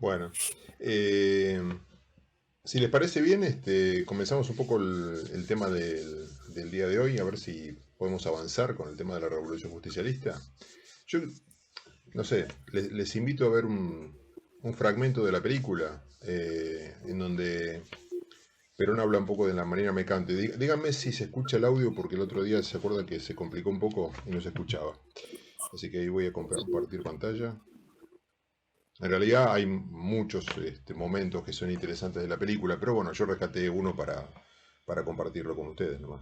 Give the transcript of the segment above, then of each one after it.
Bueno, eh, si les parece bien, comenzamos un poco el tema del día de hoy, a ver si podemos avanzar con el tema de la revolución justicialista. Yo, no sé, les invito a ver un fragmento de la película en donde Perón habla un poco de la manera mecánica. Díganme si se escucha el audio, porque el otro día se acuerda que se complicó un poco y no se escuchaba. Así que ahí voy a compartir pantalla. En realidad hay muchos momentos que son interesantes de la película, pero bueno, yo rescaté uno para compartirlo con ustedes nomás.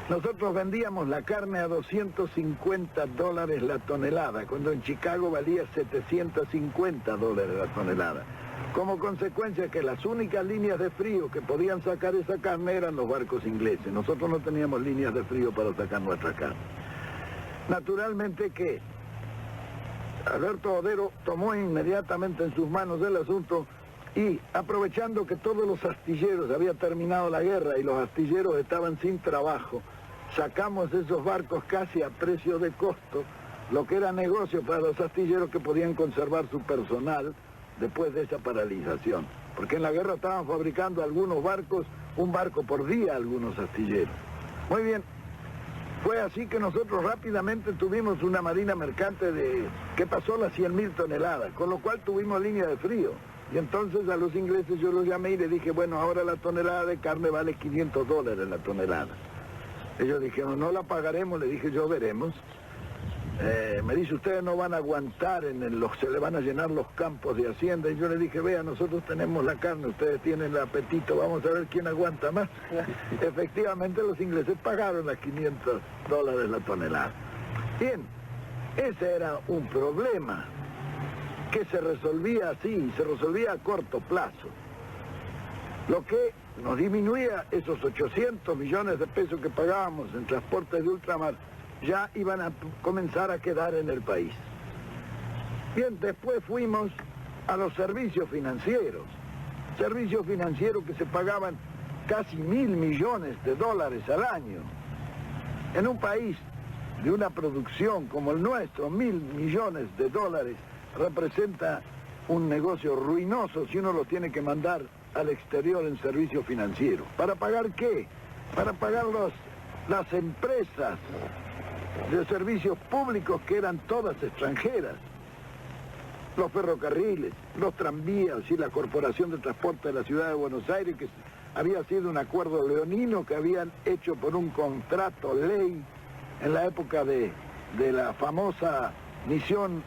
Nosotros vendíamos la carne a $250 la tonelada, cuando en Chicago valía $750 la tonelada. Como consecuencia que las únicas líneas de frío que podían sacar esa carne eran los barcos ingleses. Nosotros no teníamos líneas de frío para sacar nuestra carne. Naturalmente que Alberto Odero tomó inmediatamente en sus manos el asunto y, aprovechando que todos los astilleros, había terminado la guerra y los astilleros estaban sin trabajo, sacamos esos barcos casi a precio de costo, lo que era negocio para los astilleros que podían conservar su personal después de esa paralización. Porque en la guerra estaban fabricando algunos barcos, un barco por día algunos astilleros. Muy bien. Fue así que nosotros rápidamente tuvimos una marina mercante que pasó las 100.000 toneladas, con lo cual tuvimos línea de frío. Y entonces a los ingleses yo los llamé y les dije, bueno, ahora la tonelada de carne vale $500 la tonelada. Ellos dijeron, no la pagaremos, le dije, yo veremos. Me dice, ustedes no van a aguantar, se le van a llenar los campos de hacienda. Y yo le dije, vea, nosotros tenemos la carne, ustedes tienen el apetito, vamos a ver quién aguanta más. Efectivamente, los ingleses pagaron las $500 la tonelada. Bien, ese era un problema que se resolvía así, se resolvía a corto plazo. Lo que nos disminuía esos 800 millones de pesos que pagábamos en transportes de ultramar, ya iban a comenzar a quedar en el país. Bien, después fuimos a los servicios financieros que se pagaban casi $1.000 millones al año. En un país de una producción como el nuestro, $1.000 millones representa un negocio ruinoso si uno lo tiene que mandar al exterior en servicios financieros. ¿Para pagar qué? Para pagar las empresas de servicios públicos que eran todas extranjeras, los ferrocarriles, los tranvías y la Corporación de Transporte de la Ciudad de Buenos Aires, que había sido un acuerdo leonino que habían hecho por un contrato ley en la época de la famosa misión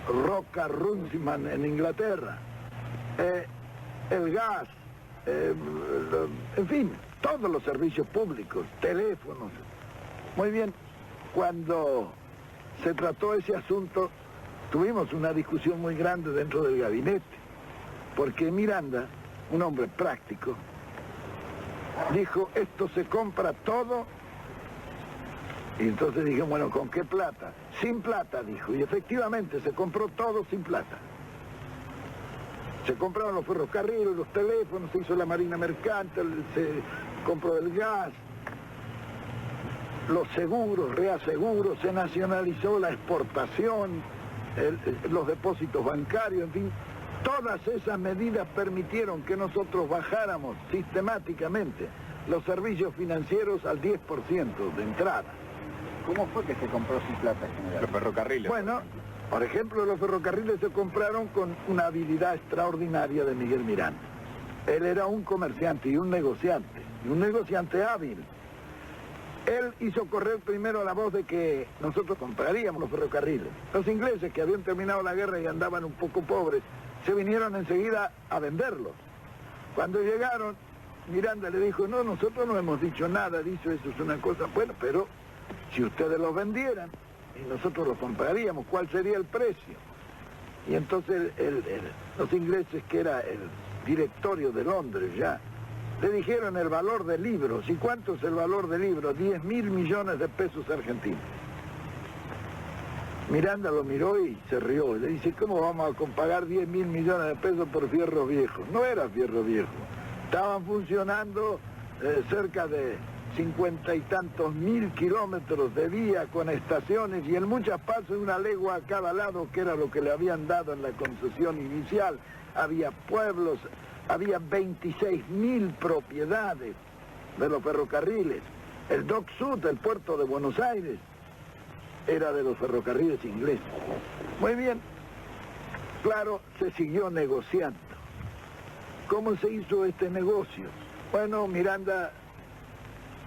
Rocca-Runciman en Inglaterra, el gas, en fin, todos los servicios públicos, teléfonos. Muy bien. Cuando se trató ese asunto, tuvimos una discusión muy grande dentro del gabinete, porque Miranda, un hombre práctico, dijo, esto se compra todo, y entonces dije, bueno, ¿con qué plata? Sin plata, dijo, y efectivamente se compró todo sin plata. Se compraron los ferrocarriles, los teléfonos, se hizo la marina mercante, se compró el gas, los seguros, reaseguros, se nacionalizó la exportación, los depósitos bancarios, en fin. Todas esas medidas permitieron que nosotros bajáramos sistemáticamente los servicios financieros al 10% de entrada. ¿Cómo fue que se compró sin plata, general? Los ferrocarriles. Bueno, por ejemplo, los ferrocarriles se compraron con una habilidad extraordinaria de Miguel Miranda. Él era un comerciante y un negociante hábil. Él hizo correr primero la voz de que nosotros compraríamos los ferrocarriles. Los ingleses, que habían terminado la guerra y andaban un poco pobres, se vinieron enseguida a venderlos. Cuando llegaron, Miranda le dijo, no, nosotros no hemos dicho nada, dice, eso es una cosa buena, pero si ustedes los vendieran y nosotros los compraríamos, ¿cuál sería el precio? Y entonces los ingleses, que era el directorio de Londres ya, le dijeron el valor de libros. ¿Y cuánto es el valor de libros? 10.000 millones de pesos argentinos. Miranda lo miró y se rió. Le dice, ¿cómo vamos a pagar 10.000 millones de pesos por fierro viejo? No era fierro viejo. Estaban funcionando cerca de 50 y tantos mil kilómetros de vía con estaciones y en muchas partes una legua a cada lado, que era lo que le habían dado en la concesión inicial. Había pueblos, había 26.000 propiedades de los ferrocarriles. El Dock Sud, el puerto de Buenos Aires, era de los ferrocarriles ingleses. Muy bien, claro, se siguió negociando. ¿Cómo se hizo este negocio? Bueno, Miranda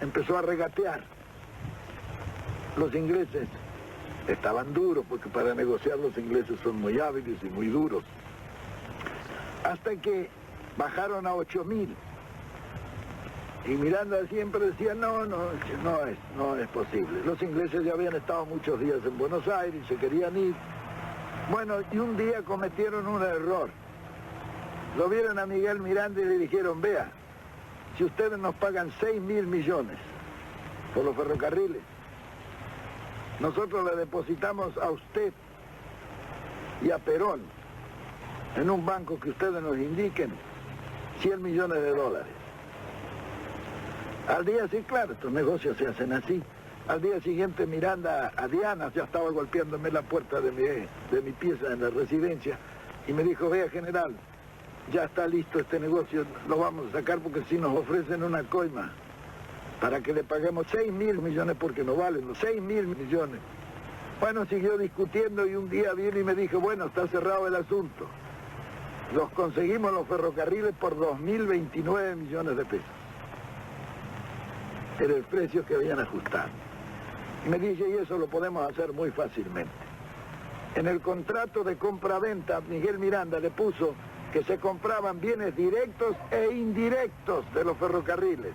empezó a regatear. Los ingleses estaban duros, porque para negociar los ingleses son muy hábiles y muy duros. Hasta que bajaron a 8.000. Y Miranda siempre decía, no es posible. Los ingleses ya habían estado muchos días en Buenos Aires y se querían ir. Bueno, y un día cometieron un error. Lo vieron a Miguel Miranda y le dijeron, vea, si ustedes nos pagan 6.000 millones por los ferrocarriles, nosotros le depositamos a usted y a Perón en un banco que ustedes nos indiquen 100 millones de dólares. Al día siguiente, claro, estos negocios se hacen así. Al día siguiente Miranda a Diana ya estaba golpeándome la puerta de mi pieza en la residencia y me dijo, vea general, ya está listo este negocio, lo vamos a sacar porque si nos ofrecen una coima para que le paguemos 6.000 millones porque no valen los 6.000 millones. Bueno, siguió discutiendo y un día vino y me dijo, bueno, está cerrado el asunto. Los conseguimos los ferrocarriles por 2.029 millones de pesos. Era el precio que habían ajustado. Y me dice, y eso lo podemos hacer muy fácilmente. En el contrato de compra-venta, Miguel Miranda le puso que se compraban bienes directos e indirectos de los ferrocarriles.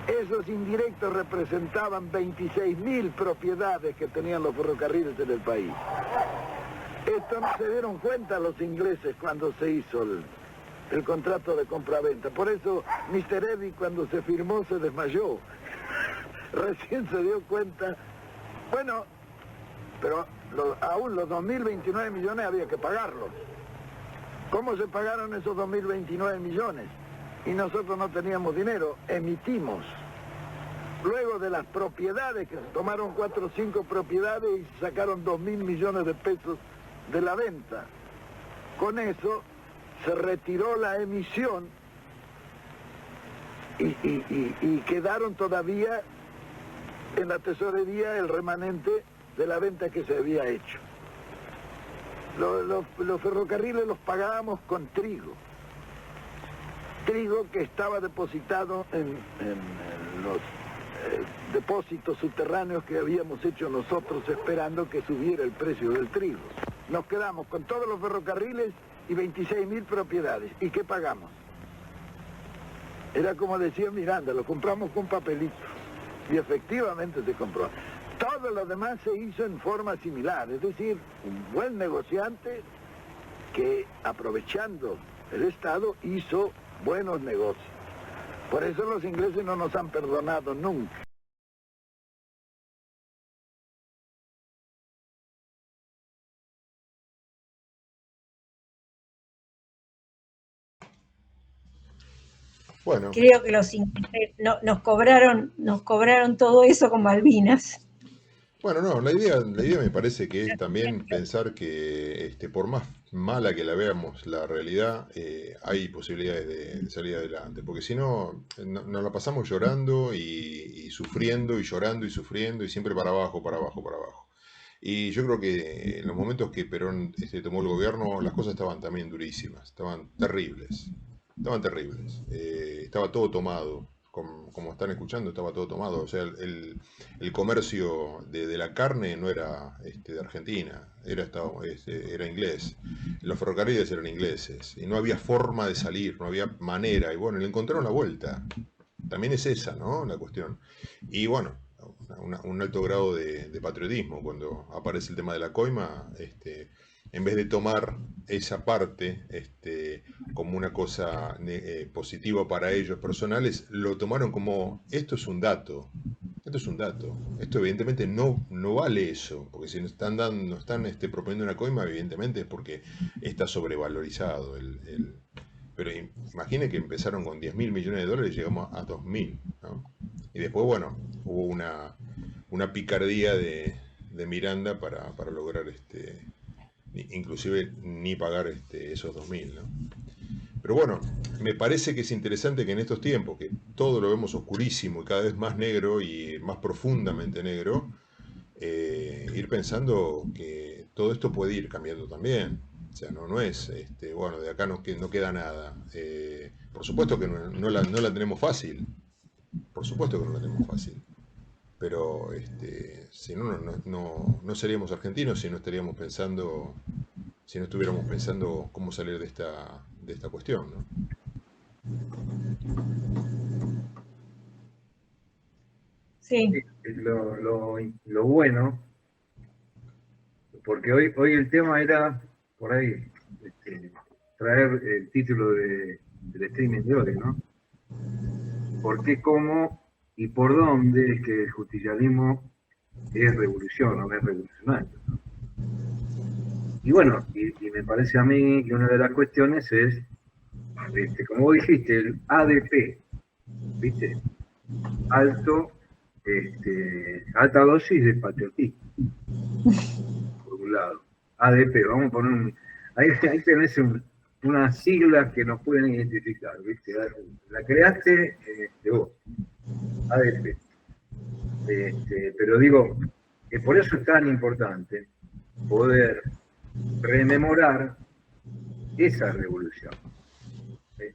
Esos indirectos representaban 26.000 propiedades que tenían los ferrocarriles en el país. Esto no se dieron cuenta los ingleses cuando se hizo el contrato de compra-venta. Por eso Mr. Eddy, cuando se firmó, se desmayó. Recién se dio cuenta. Bueno, pero aún los 2.029 millones había que pagarlos. ¿Cómo se pagaron esos 2.029 millones? Y nosotros no teníamos dinero, emitimos. Luego de las propiedades, que se tomaron 4 o 5 propiedades y sacaron 2.000 millones de pesos de la venta. Con eso se retiró la emisión y quedaron todavía en la tesorería el remanente de la venta que se había hecho. Los ferrocarriles los pagábamos con trigo. Trigo que estaba depositado en los depósitos subterráneos que habíamos hecho nosotros esperando que subiera el precio del trigo. Nos quedamos con todos los ferrocarriles y 26.000 propiedades. ¿Y qué pagamos? Era como decía Miranda, lo compramos con papelito. Y efectivamente se compró. Todo lo demás se hizo en forma similar, es decir, un buen negociante que, aprovechando el Estado, hizo buenos negocios. Por eso los ingleses no nos han perdonado nunca. Bueno, Creo que los ingleses nos cobraron todo eso con Malvinas. bueno, no, la idea me parece que es también pensar que por más mala que la veamos la realidad, hay posibilidades de salir adelante, porque si no, nos la pasamos llorando y sufriendo y llorando y sufriendo y siempre para abajo, para abajo, para abajo. Y yo creo que en los momentos que Perón tomó el gobierno, las cosas estaban también durísimas, estaban terribles, estaba todo tomado. Como están escuchando, estaba todo tomado. O sea, el comercio de la carne no era de Argentina, era inglés. Los ferrocarriles eran ingleses. Y no había forma de salir, no había manera. Y bueno, le encontraron la vuelta. También es esa, ¿no? La cuestión. Y bueno, un alto grado de patriotismo. Cuando aparece el tema de la coima, en vez de tomar esa parte como una cosa positiva para ellos personales, lo tomaron como esto es un dato. Esto es un dato. Esto evidentemente no vale eso, porque si nos están proponiendo una coima, evidentemente es porque está sobrevalorizado. Pero imagine que empezaron con 10.000 millones de dólares y llegamos a 2.000, ¿no? Y después, bueno, hubo una picardía de Miranda para lograr inclusive ni pagar esos 2.000, ¿no? Pero bueno, me parece que es interesante que en estos tiempos, que todo lo vemos oscurísimo y cada vez más negro y más profundamente negro, ir pensando que todo esto puede ir cambiando también. O sea, no es, bueno, de acá no queda nada. Por supuesto que no la tenemos fácil. Por supuesto que no la tenemos fácil. Pero si no seríamos argentinos si no estaríamos pensando, si no estuviéramos pensando cómo salir de esta cuestión, ¿no? Sí, Lo bueno, porque hoy el tema era, por ahí, traer el título del streaming de hoy, ¿no? ¿Por qué, cómo y por dónde es que el justicialismo es revolución o es revolucionario, ¿no? Y bueno, y me parece a mí que una de las cuestiones es, como vos dijiste, el ADP, ¿viste? Alta dosis de patriotismo, por un lado. ADP, vamos a poner ahí tenés una sigla que nos pueden identificar, ¿viste? La creaste vos, ADP. Pero digo, que por eso es tan importante poder rememorar esa revolución.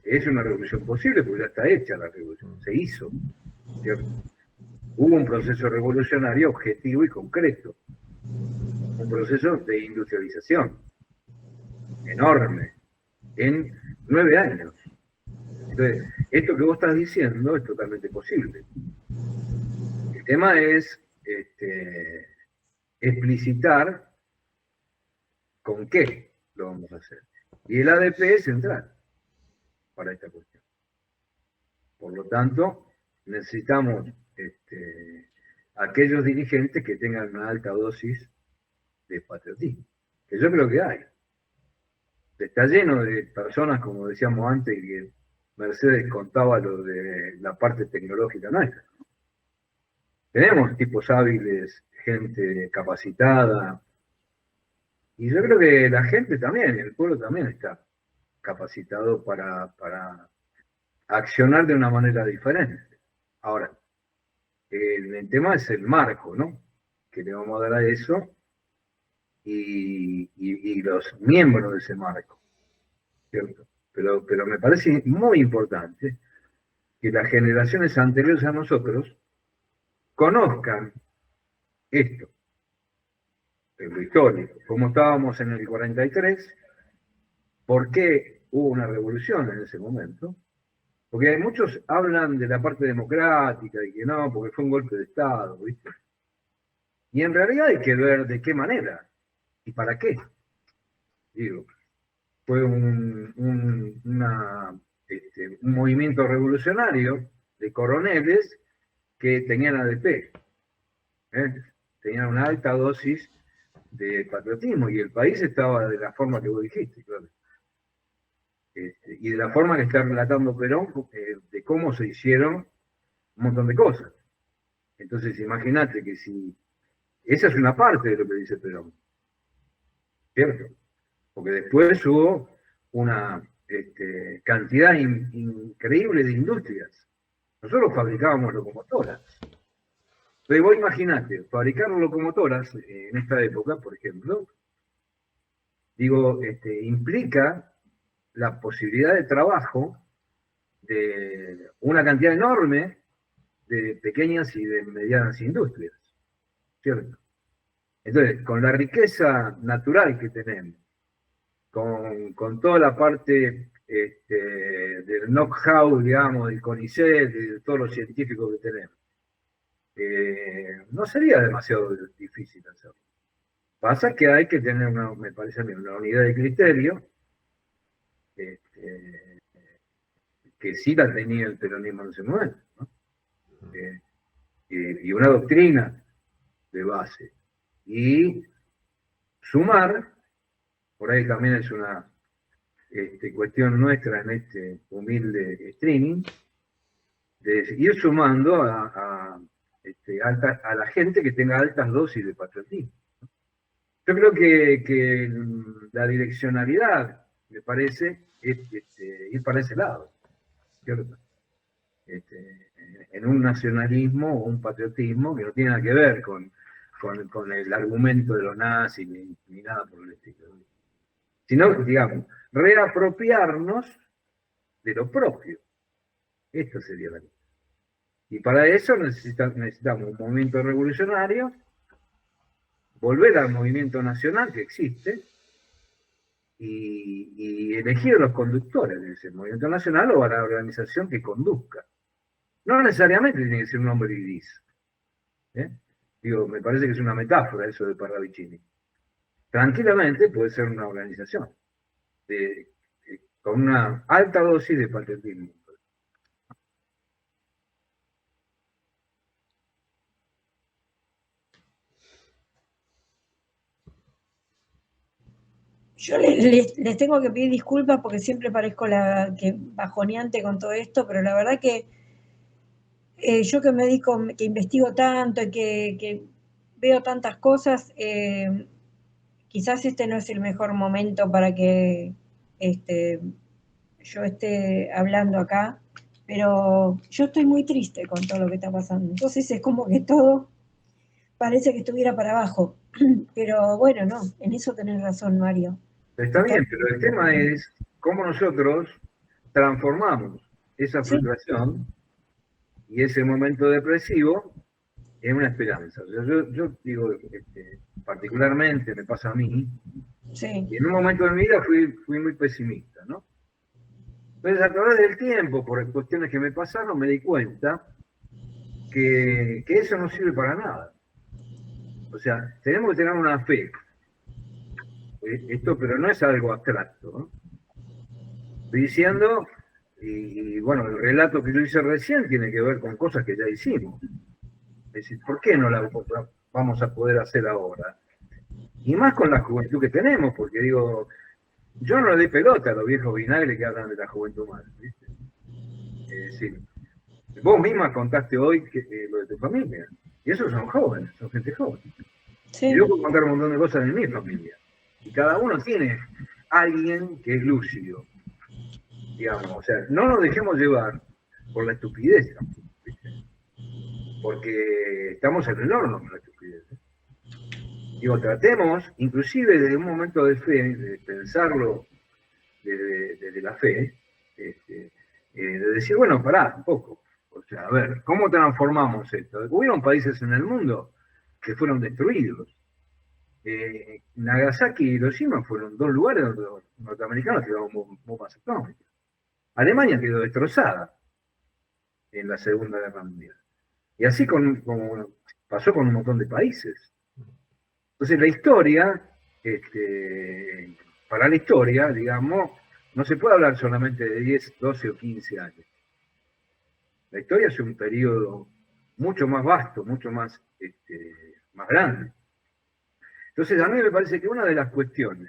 Es una revolución posible porque ya está hecha la revolución, se hizo, ¿cierto? Hubo un proceso revolucionario objetivo y concreto, un proceso de industrialización enorme, en 9 años. Entonces, esto que vos estás diciendo es totalmente posible. El tema es explicitar con qué lo vamos a hacer. Y el ADP es central para esta cuestión. Por lo tanto, necesitamos aquellos dirigentes que tengan una alta dosis de patriotismo, que yo creo que hay. Está lleno de personas, como decíamos antes, que Mercedes contaba lo de la parte tecnológica nuestra. Tenemos tipos hábiles, gente capacitada, y yo creo que la gente también, el pueblo también está capacitado para accionar de una manera diferente. Ahora, el tema es el marco, ¿no? Que le vamos a dar a eso y los miembros de ese marco, ¿cierto? Pero me parece muy importante que las generaciones anteriores a nosotros conozcan esto, en lo histórico, cómo estábamos en el 43, por qué hubo una revolución en ese momento, porque muchos hablan de la parte democrática y que no, porque fue un golpe de Estado, ¿viste? Y en realidad hay que ver de qué manera y para qué. Digo, fue un movimiento revolucionario de coroneles que tenían ADP, tenían una alta dosis de patriotismo y el país estaba de la forma que vos dijiste, claro. Y de la forma que está relatando Perón, de cómo se hicieron un montón de cosas. Entonces, imagínate que si... Esa es una parte de lo que dice Perón, ¿cierto? Porque después hubo una cantidad increíble de industrias. Nosotros fabricábamos locomotoras. Entonces vos imaginate, fabricar locomotoras en esta época, por ejemplo, digo, implica la posibilidad de trabajo de una cantidad enorme de pequeñas y de medianas industrias, ¿cierto? Entonces, con la riqueza natural que tenemos, con toda la parte del know-how, digamos, del CONICET, de todos los científicos que tenemos, no sería demasiado difícil hacerlo. Pasa que hay que tener, me parece a mí, una unidad de criterio, que sí la tenía el peronismo en ese momento, ¿no? Y una doctrina de base. Y sumar, por ahí también es una cuestión nuestra en este humilde streaming, de ir sumando a la gente que tenga altas dosis de patriotismo. Yo creo que la direccionalidad, me parece, es ir para ese lado, ¿cierto? En un nacionalismo o un patriotismo que no tiene nada que ver con el argumento de los nazis ni nada por el estilo. Sino, digamos, reapropiarnos de lo propio. Esto sería la cosa. Y para eso necesitamos un movimiento revolucionario, volver al movimiento nacional que existe y elegir a los conductores de ese movimiento nacional o a la organización que conduzca. No necesariamente tiene que ser un hombre gris. Digo, me parece que es una metáfora eso de Parravicini. Tranquilamente puede ser una organización con una alta dosis de patriotismo. Yo les tengo que pedir disculpas porque siempre parezco bajoneante con todo esto, pero la verdad que yo que me dedico, que investigo tanto y que veo tantas cosas, quizás este no es el mejor momento para que yo esté hablando acá, pero yo estoy muy triste con todo lo que está pasando. Entonces es como que todo parece que estuviera para abajo. Pero bueno, no, en eso tenés razón, Mario. Está bien, pero el tema es cómo nosotros transformamos esa frustración y ese momento depresivo en una esperanza. O sea, yo digo, particularmente me pasa a mí, y en un momento de mi vida fui muy pesimista, ¿no? Entonces, a través del tiempo, por cuestiones que me pasaron, me di cuenta que eso no sirve para nada. O sea, tenemos que tener una fe. Esto, pero no es algo abstracto, ¿no? Estoy diciendo, y bueno, el relato que yo hice recién tiene que ver con cosas que ya hicimos. Es decir, ¿por qué no la vamos a poder hacer ahora? Y más con la juventud que tenemos, porque digo, yo no le doy pelota a los viejos vinagres que hablan de la juventud humana, ¿viste? Es decir, vos misma contaste hoy lo de tu familia, y esos son jóvenes, son gente joven. Sí. Y yo puedo contar un montón de cosas de mi familia. Y cada uno tiene alguien que es lúcido, digamos. O sea, no nos dejemos llevar por la estupidez, ¿viste? Porque estamos en el horno con la estupidez. Digo, tratemos, inclusive desde un momento de fe, de pensarlo desde la fe, de decir, bueno, pará un poco. O sea, a ver, ¿cómo transformamos esto? Hubieron países en el mundo que fueron destruidos. Nagasaki y Hiroshima fueron dos lugares donde los norteamericanos tiraron bombas atómicas. Alemania quedó destrozada en la Segunda Guerra Mundial. Y así como pasó con un montón de países. Entonces la historia, para la historia, digamos, no se puede hablar solamente de 10, 12 o 15 años. La historia es un periodo mucho más vasto, mucho más grande. Entonces, a mí me parece que una de las cuestiones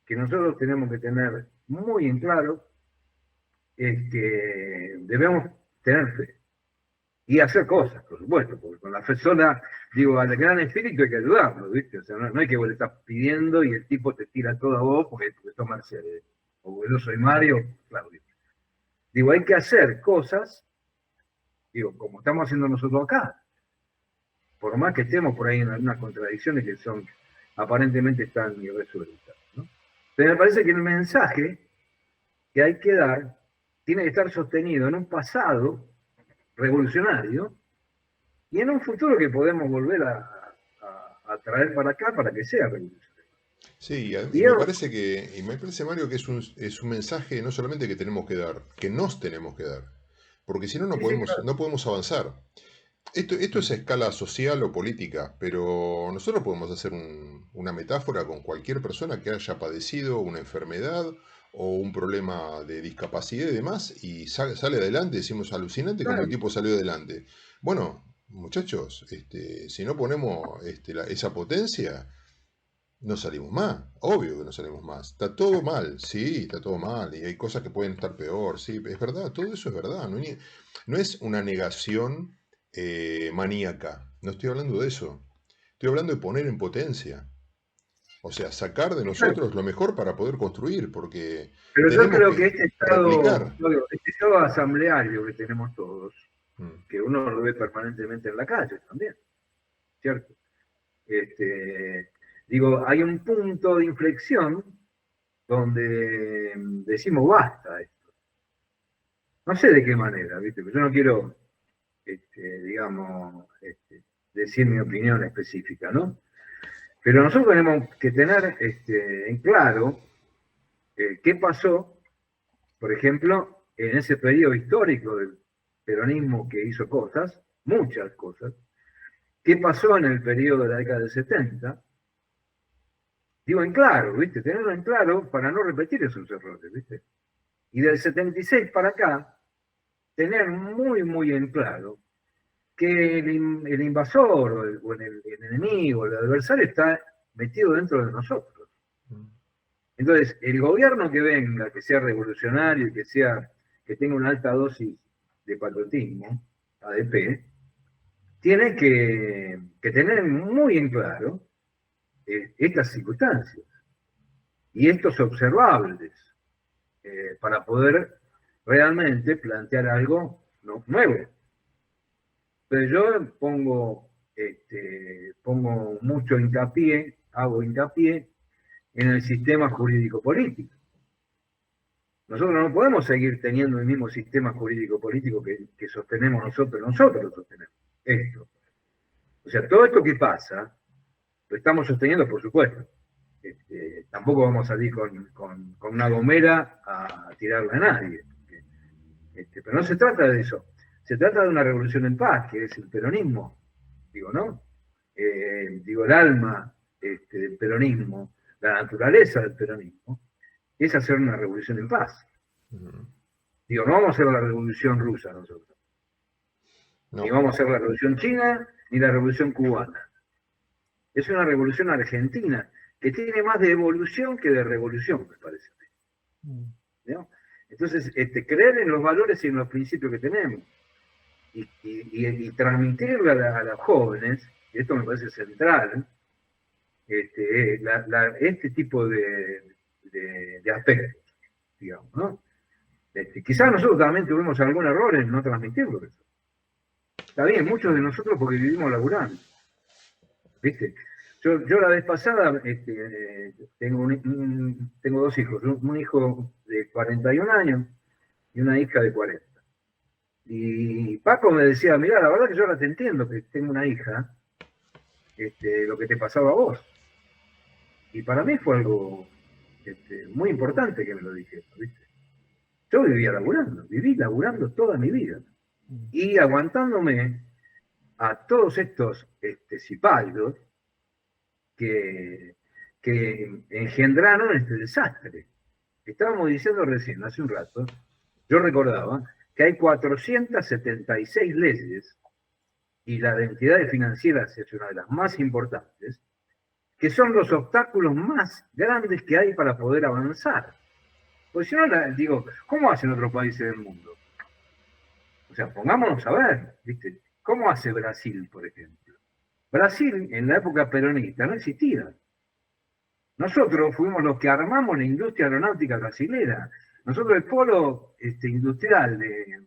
que nosotros tenemos que tener muy en claro es que debemos tener fe y hacer cosas, por supuesto, porque con la fe sola, digo, al gran espíritu hay que ayudarlo, ¿viste? O sea, no hay que vos le estás pidiendo y el tipo te tira todo a vos porque sos Mercedes, o porque yo soy Mario, Claudio. Digo, hay que hacer cosas, digo, como estamos haciendo nosotros acá, por más que estemos por ahí en algunas contradicciones que son aparentemente están irresueltas, ¿no? Pero me parece que el mensaje que hay que dar tiene que estar sostenido en un pasado revolucionario y en un futuro que podemos volver a traer para acá para que sea revolucionario. Sí, me parece, Mario, que es un mensaje no solamente que tenemos que dar, que nos tenemos que dar, porque si no, no podemos avanzar. Esto es a escala social o política, pero nosotros podemos hacer una metáfora con cualquier persona que haya padecido una enfermedad o un problema de discapacidad y demás, y sale adelante, decimos alucinante como el tipo salió adelante. Bueno, muchachos, si no ponemos esa potencia, No salimos más, obvio que no salimos más. Está todo mal, sí, está todo mal. Y hay cosas que pueden estar peor, sí, es verdad, todo eso es verdad. No es una negación maníaca, no estoy hablando de eso. Estoy hablando de poner en potencia. O sea, sacar de nosotros lo mejor para poder construir, porque Pero yo tenemos creo que este replicar. estado asambleario que tenemos todos, Mm. que uno lo ve permanentemente en la calle también, ¿cierto? Digo, hay un punto de inflexión donde decimos basta esto. No sé de qué manera, ¿viste? Pero yo no quiero, digamos, decir mi opinión específica, ¿no? Pero nosotros tenemos que tener en claro qué pasó, por ejemplo, en ese periodo histórico del peronismo que hizo cosas, muchas cosas. ¿Qué pasó en el periodo de la década del 70? Digo en claro, ¿viste? Tenerlo en claro para no repetir esos errores, ¿viste? Y del 76 para acá, tener muy, muy en claro que el invasor o el enemigo, el adversario está metido dentro de nosotros. Entonces, el gobierno que venga, que sea revolucionario y que tenga una alta dosis de patriotismo, ADP, tiene que tener muy en claro estas circunstancias y estos observables para poder realmente plantear algo nuevo. Pero yo pongo mucho hincapié, hago hincapié en el sistema jurídico-político. Nosotros no podemos seguir teniendo el mismo sistema jurídico-político que sostenemos nosotros lo sostenemos. Esto. O sea, todo esto que pasa, lo estamos sosteniendo, por supuesto. Tampoco vamos a salir con una gomera a tirarle a nadie. Pero no se trata de eso. Se trata de una revolución en paz, que es el peronismo. Digo, ¿no? Digo, el alma del peronismo, la naturaleza del peronismo, es hacer una revolución en paz. Digo, no vamos a hacer la revolución rusa nosotros. No. Ni vamos a hacer la revolución china, ni la revolución cubana. Es una revolución argentina, que tiene más de evolución que de revolución, me parece. ¿No? Entonces, creer en los valores y en los principios que tenemos, y transmitirle a los jóvenes, y esto me parece central, este tipo de aspectos, digamos, ¿no? Quizás nosotros también tuvimos algún error en no transmitirlo eso. Está bien, muchos de nosotros porque vivimos laburando. ¿Viste? Yo la vez pasada tengo dos hijos, un hijo de 41 años y una hija de 40. Y Paco me decía, mirá, la verdad que yo ahora te entiendo, que tengo una hija, lo que te pasaba a vos. Y para mí fue algo muy importante que me lo dijera, ¿viste? Yo viví laburando toda mi vida. Y aguantándome a todos estos cipaldos que engendraron este desastre. Estábamos diciendo recién, hace un rato, yo recordaba que hay 476 leyes, y la de entidades financieras es una de las más importantes, que son los obstáculos más grandes que hay para poder avanzar. Porque si no, digo, ¿cómo hacen otros países del mundo? O sea, pongámonos a ver, ¿viste? ¿Cómo hace Brasil, por ejemplo? Brasil, en la época peronista, no existía. Nosotros fuimos los que armamos la industria aeronáutica brasilera. Nosotros el polo industrial de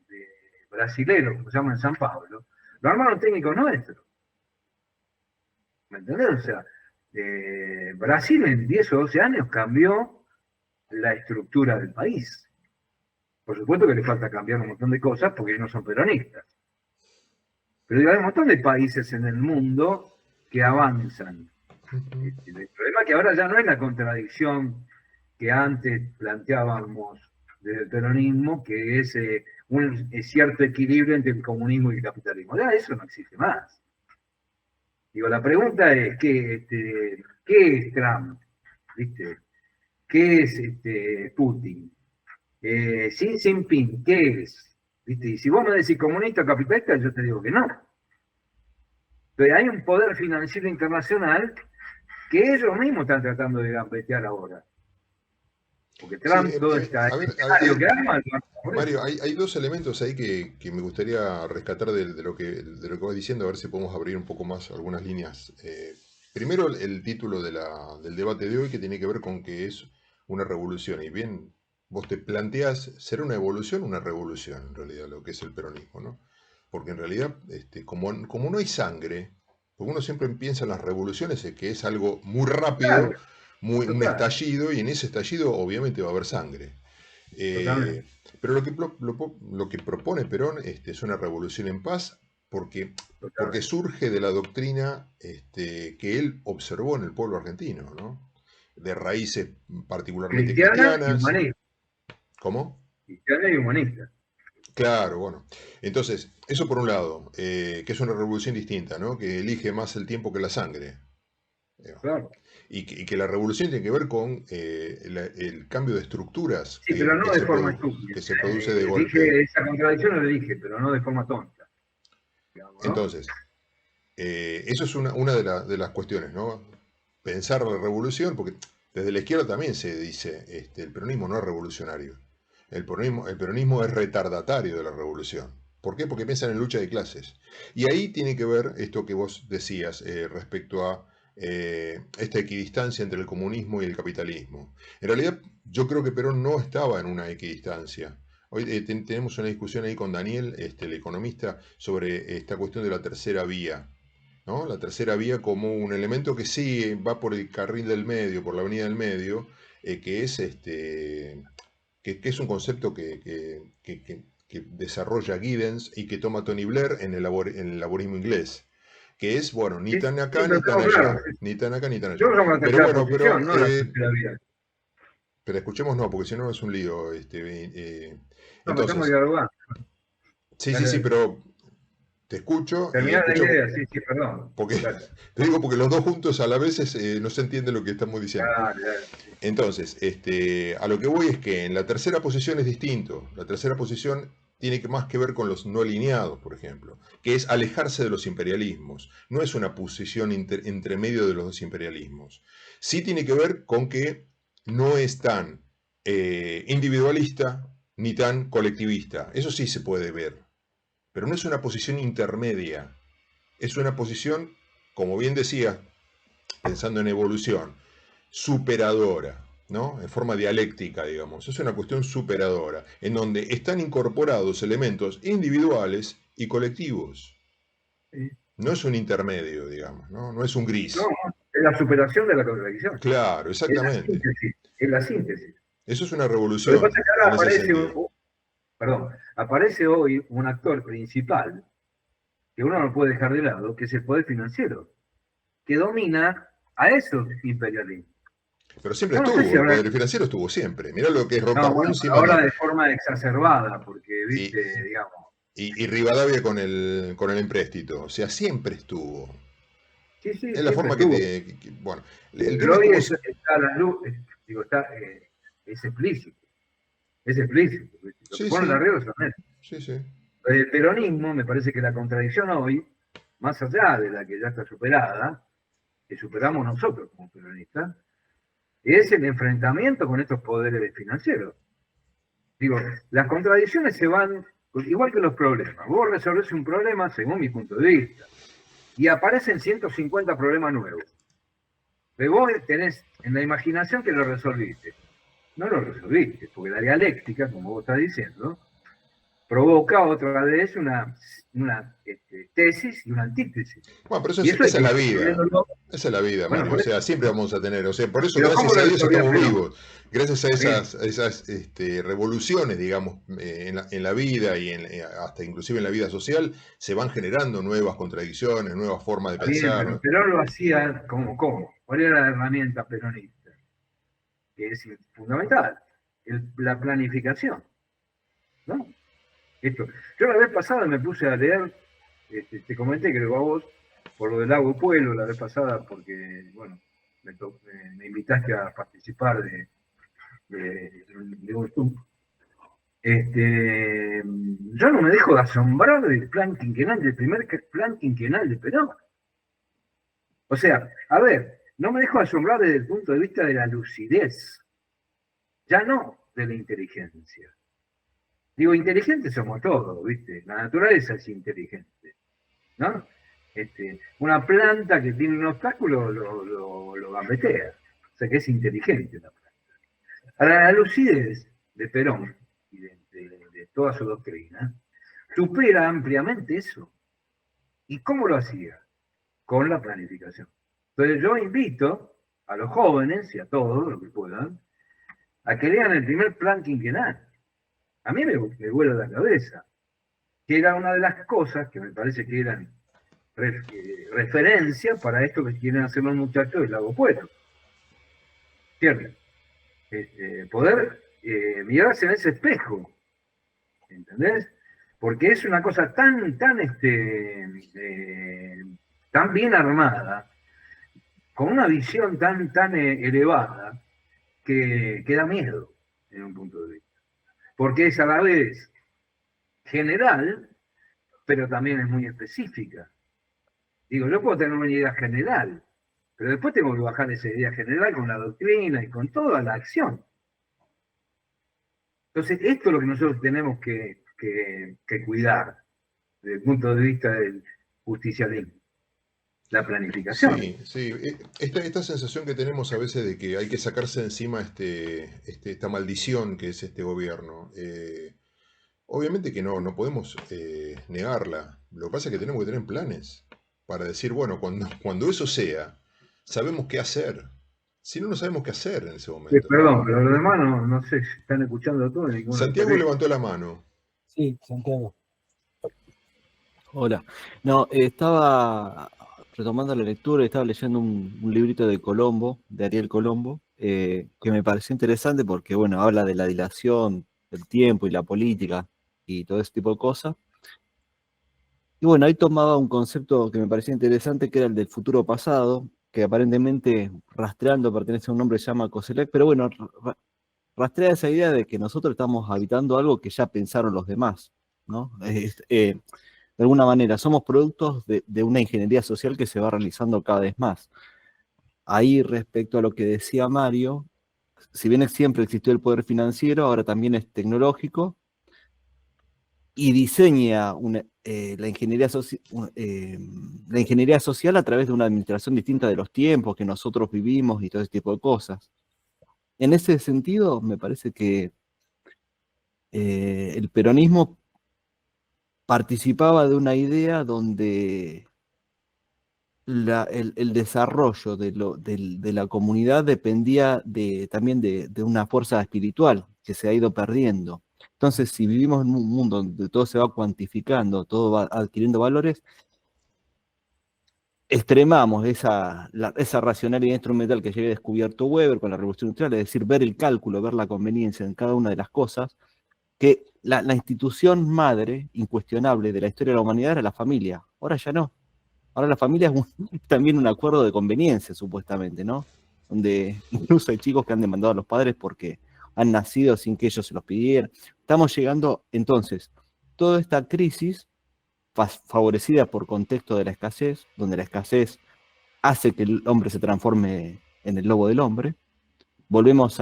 brasilero, como se llama en San Pablo, lo armaron técnicos nuestros. ¿Me entendés? O sea, Brasil en 10 o 12 años cambió la estructura del país. Por supuesto que le falta cambiar un montón de cosas porque no son peronistas. Pero digo, hay un montón de países en el mundo que avanzan. El problema es que ahora ya no es la contradicción que antes planteábamos del peronismo, que es un cierto equilibrio entre el comunismo y el capitalismo. Ya eso no existe más. Digo, la pregunta es, ¿qué es Trump? ¿Viste? ¿Qué es Putin? Xi Jinping, ¿qué es? ¿Viste? Y si vos me decís comunista o capitalista, yo te digo que no. Pero hay un poder financiero internacional que ellos mismos están tratando de gambetear ahora. Porque Trump Sí, todo está... a ver, que arma, Mario, hay dos elementos ahí que me gustaría rescatar de lo que vas diciendo, a ver si podemos abrir un poco más algunas líneas. Primero, el título del debate de hoy, que tiene que ver con que es una revolución. Y bien, vos te planteás, ¿será una evolución o una revolución, en realidad, lo que es el peronismo, ¿no? Porque en realidad, como no hay sangre, porque uno siempre piensa en las revoluciones, que es algo muy rápido, Claro, un total, estallido, y en ese estallido obviamente va a haber sangre. totalmente. Pero lo que propone Perón es una revolución en paz porque Totalmente. surge de la doctrina que él observó en el pueblo argentino, ¿no? De raíces particularmente Cristiana y cristianas. humanista. ¿Cómo? Cristiana y humanista. Claro, bueno. Entonces, eso por un lado, que es una revolución distinta, ¿no? Que elige más el tiempo que la sangre. Claro. Y que la revolución tiene que ver con el cambio de estructuras Sí, pero no de forma estúpida. que se produce de golpe. Dije esa contradicción, lo dije, pero no de forma tonta. Digamos, ¿no? Entonces, eso es una de las cuestiones, ¿no? Pensar la revolución, porque desde la izquierda también se dice, el peronismo no es revolucionario. El peronismo es retardatario de la revolución. ¿Por qué? Porque piensan en lucha de clases. Y ahí tiene que ver esto que vos decías respecto a esta equidistancia entre el comunismo y el capitalismo. En realidad, yo creo que Perón no estaba en una equidistancia. Hoy tenemos una discusión ahí con Daniel, el economista, sobre esta cuestión de la tercera vía, ¿no? La tercera vía como un elemento que sí va por el carril del medio, por la avenida del medio, que es que es un concepto que desarrolla Giddens y que toma Tony Blair en el laborismo inglés, que es, bueno, ni Sí, tan sí, acá pero ni tan estamos claros. allá, ni tan acá ni tan Yo allá. creo que la Pero tercera bueno, posición, no la tercera vía. pero escuchemos no, porque si no es un lío. No, pero estamos Entonces, dialogando. sí, pero te escucho y Terminar la escucho, idea, sí, perdón. porque Dale, te digo porque los dos juntos a la vez no se entiende lo que estamos diciendo. dale. Entonces, a lo que voy es que en la tercera posición es distinto. La tercera posición tiene más que ver con los no alineados, por ejemplo, que es alejarse de los imperialismos. No es una posición entre medio de los dos imperialismos. Sí tiene que ver con que no es tan individualista ni tan colectivista. Eso sí se puede ver. Pero no es una posición intermedia. Es una posición, como bien decía, pensando en evolución, superadora, ¿no? En forma dialéctica, digamos. Es una cuestión superadora, en donde están incorporados elementos individuales y colectivos. Sí. No es un intermedio, digamos, ¿no? No es un No, gris. es la superación de la contradicción. Claro, Es la exactamente. síntesis. Es la síntesis. Eso es una Lo que revolución, pasa es que en ahora ese aparece, sentido. aparece hoy un actor principal que uno no puede dejar de lado, que es el poder financiero, que domina a esos imperialismos. Pero siempre Yo no sé estuvo, si el habrá... poder financiero estuvo siempre. Mirá lo que es Roca No, bueno, Rums y pero ahora Manini. de forma exacerbada, porque, Y, viste, digamos... y Rivadavia con el empréstito. O sea, siempre estuvo. Sí, Es la siempre forma estuvo. bueno, el tema Pero es hoy cómo... está a la luz, digo, es explícito. Es explícito. Lo que Sí, pone sí, la regla son eso. sí. El peronismo, me parece que la contradicción hoy, más allá de la que ya está superada, que superamos nosotros como peronistas, es el enfrentamiento con estos poderes financieros. Digo, las contradicciones se van, igual que los problemas. Vos resolvés un problema, según mi punto de vista, y aparecen 150 problemas nuevos. Pero vos tenés en la imaginación que lo resolviste. No lo resolviste, porque la dialéctica, como vos estás diciendo, provoca otra vez una tesis y una antítesis. Bueno, pero Y eso hay esa que es la ir vida. resolviéndolo. Esa es la vida, Bueno, Mario. O por eso. sea, siempre vamos a tener. O sea, por eso, Pero ¿cómo gracias a lo Dios, resolvía estamos Perón? vivos. Gracias a Bien. esas revoluciones, digamos, en la vida y hasta inclusive en la vida social, se van generando nuevas contradicciones, nuevas formas de Está bien, pensar, pero ¿no? Perón lo hacía ¿cómo? ¿Cuál era la herramienta peronista? Que es fundamental, la planificación, ¿no? Yo la vez pasada me puse a leer, te comenté que a vos, por lo del Lago Pueblo, la vez pasada, porque, bueno, me invitaste a participar de un tour. Yo no me dejo de asombrar del plan quinquenal, del primer plan quinquenal de Perón. O sea, a ver, no me dejo asombrar desde el punto de vista de la lucidez, ya no de la inteligencia. Digo, inteligentes somos todos, ¿viste? La naturaleza es inteligente, ¿no? Una planta que tiene un obstáculo lo gambetea, o sea que es inteligente la planta. Ahora, la lucidez de Perón y de toda su doctrina supera ampliamente eso. ¿Y cómo lo hacía? Con la planificación. Entonces yo invito a los jóvenes y a todos los que puedan a que lean el primer plan quinquenal. A mí me vuela la cabeza, que era una de las cosas que me parece que eran referencia para esto que quieren hacer los muchachos del Lago Puerto. ¿Cierto? Poder mirarse en ese espejo, ¿entendés? Porque es una cosa tan bien armada, con una visión tan elevada, que da miedo, en un punto de vista. Porque es a la vez general, pero también es muy específica. Digo, yo puedo tener una idea general, pero después tengo que bajar esa idea general con la doctrina y con toda la acción. Entonces, esto es lo que nosotros tenemos que cuidar desde el punto de vista del justicialismo. La planificación. Sí. Esta sensación que tenemos a veces de que hay que sacarse de encima esta maldición que es este gobierno. Obviamente que no podemos negarla. Lo que pasa es que tenemos que tener planes para decir, bueno, cuando eso sea, sabemos qué hacer. Si no, no sabemos qué hacer en ese momento. Perdón, pero los demás no sé si están escuchando todo. Santiago levantó la mano. Sí, Santiago. Hola. No, estaba retomando la lectura y estaba leyendo un librito de Colombo, de Ariel Colombo, que me pareció interesante porque, bueno, habla de la dilación del tiempo y la política y todo ese tipo de cosas. Y bueno, ahí tomaba un concepto que me parecía interesante, que era el del futuro pasado, que aparentemente rastreando pertenece a un nombre que se llama Koselleck, pero bueno, rastrea esa idea de que nosotros estamos habitando algo que ya pensaron los demás, ¿no? De alguna manera, somos productos de una ingeniería social que se va realizando cada vez más. Ahí, respecto a lo que decía Mario, si bien siempre existió el poder financiero, ahora también es tecnológico, y diseña la ingeniería social a través de una administración distinta de los tiempos que nosotros vivimos y todo ese tipo de cosas. En ese sentido, me parece que el peronismo participaba de una idea donde el desarrollo de la comunidad dependía también de una fuerza espiritual que se ha ido perdiendo. Entonces, si vivimos en un mundo donde todo se va cuantificando, todo va adquiriendo valores, extremamos esa racionalidad instrumental que ya había descubierto Weber con la Revolución Industrial, es decir, ver el cálculo, ver la conveniencia en cada una de las cosas, que la institución madre, incuestionable de la historia de la humanidad era la familia. Ahora ya no. Ahora la familia es también un acuerdo de conveniencia, supuestamente, ¿no? Donde incluso hay chicos que han demandado a los padres porque han nacido sin que ellos se los pidieran. Estamos llegando, entonces, toda esta crisis favorecida por contexto de la escasez, donde la escasez hace que el hombre se transforme en el lobo del hombre. Volvemos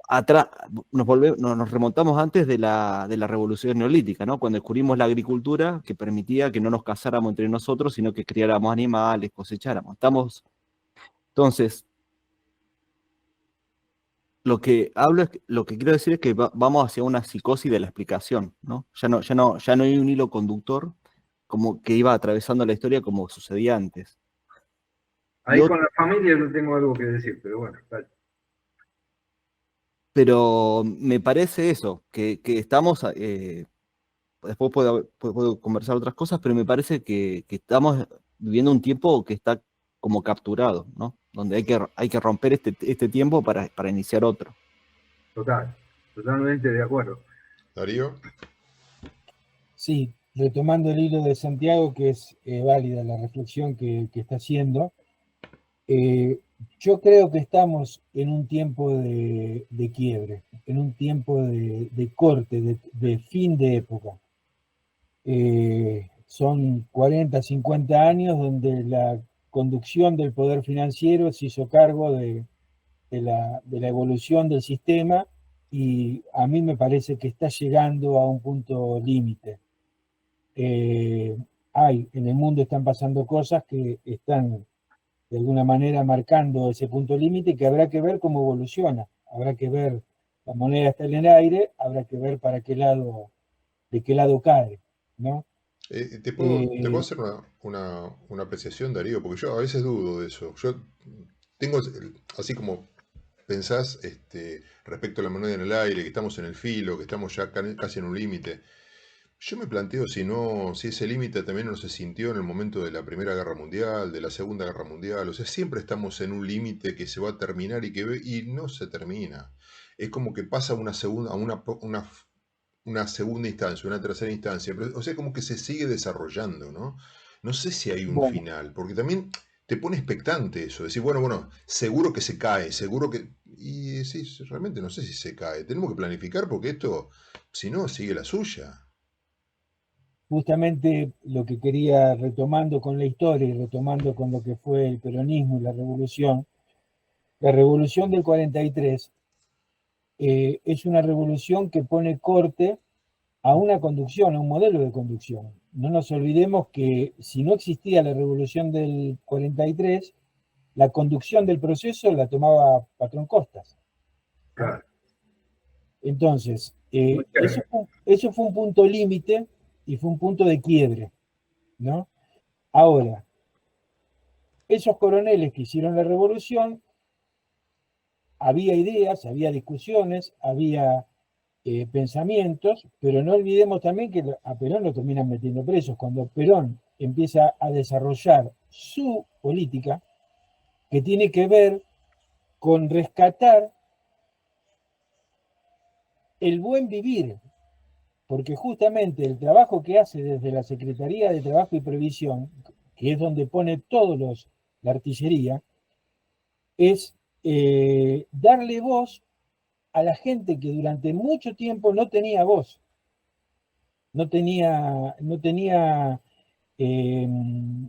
atrás, nos remontamos antes de la revolución neolítica, ¿no? Cuando descubrimos la agricultura que permitía que no nos casáramos entre nosotros, sino que criáramos animales, cosecháramos. Entonces, lo que quiero decir es que vamos hacia una psicosis de la explicación, ¿no? Ya no hay un hilo conductor como que iba atravesando la historia como sucedía antes. Ahí con la familia no tengo algo que decir, pero bueno, vale. Pero me parece eso, que estamos, después puedo conversar otras cosas, pero me parece que estamos viviendo un tiempo que está como capturado, ¿no? Donde hay que romper este tiempo para iniciar otro. Totalmente de acuerdo. Darío. Sí, retomando el hilo de Santiago, que es válida la reflexión que está haciendo, yo creo que estamos en un tiempo de quiebre, en un tiempo de corte, de fin de época. Son 40, 50 años donde la conducción del poder financiero se hizo cargo de la evolución del sistema, y a mí me parece que está llegando a un punto límite. En el mundo están pasando cosas que están de alguna manera marcando ese punto límite, que habrá que ver cómo evoluciona, habrá que ver, la moneda está en el aire, habrá que ver para qué lado, de qué lado cae, ¿no? ¿Te puedo hacer una apreciación, Darío? Porque yo a veces dudo de eso. Yo tengo, así como pensás respecto a la moneda en el aire, que estamos en el filo, que estamos ya casi en un límite. Yo me planteo si ese límite también no se sintió en el momento de la Primera Guerra Mundial, de la Segunda Guerra Mundial. O sea, siempre estamos en un límite que se va a terminar y no se termina. Es como que pasa a una segunda instancia, una tercera instancia. O sea, como que se sigue desarrollando, ¿no? No sé si hay un Bueno, final, porque también te pone expectante eso. Decir, bueno, seguro que se cae, seguro que... Y sí, realmente no sé si se cae. Tenemos que planificar porque esto, si no, sigue la suya. justamente lo que quería, retomando con la historia y retomando con lo que fue el peronismo y la revolución del 43 es una revolución que pone corte a una conducción, a un modelo de conducción. No nos olvidemos que si no existía la revolución del 43, la conducción del proceso la tomaba Patrón Costas. Claro. Entonces, eso fue un punto límite y fue un punto de quiebre, ¿no? Ahora, esos coroneles que hicieron la revolución, había ideas, había discusiones, había pensamientos, pero no olvidemos también que a Perón lo terminan metiendo presos. Cuando Perón empieza a desarrollar su política, que tiene que ver con rescatar el buen vivir, porque justamente el trabajo que hace desde la Secretaría de Trabajo y Previsión, que es donde pone la artillería, es darle voz a la gente que durante mucho tiempo no tenía voz, no tenía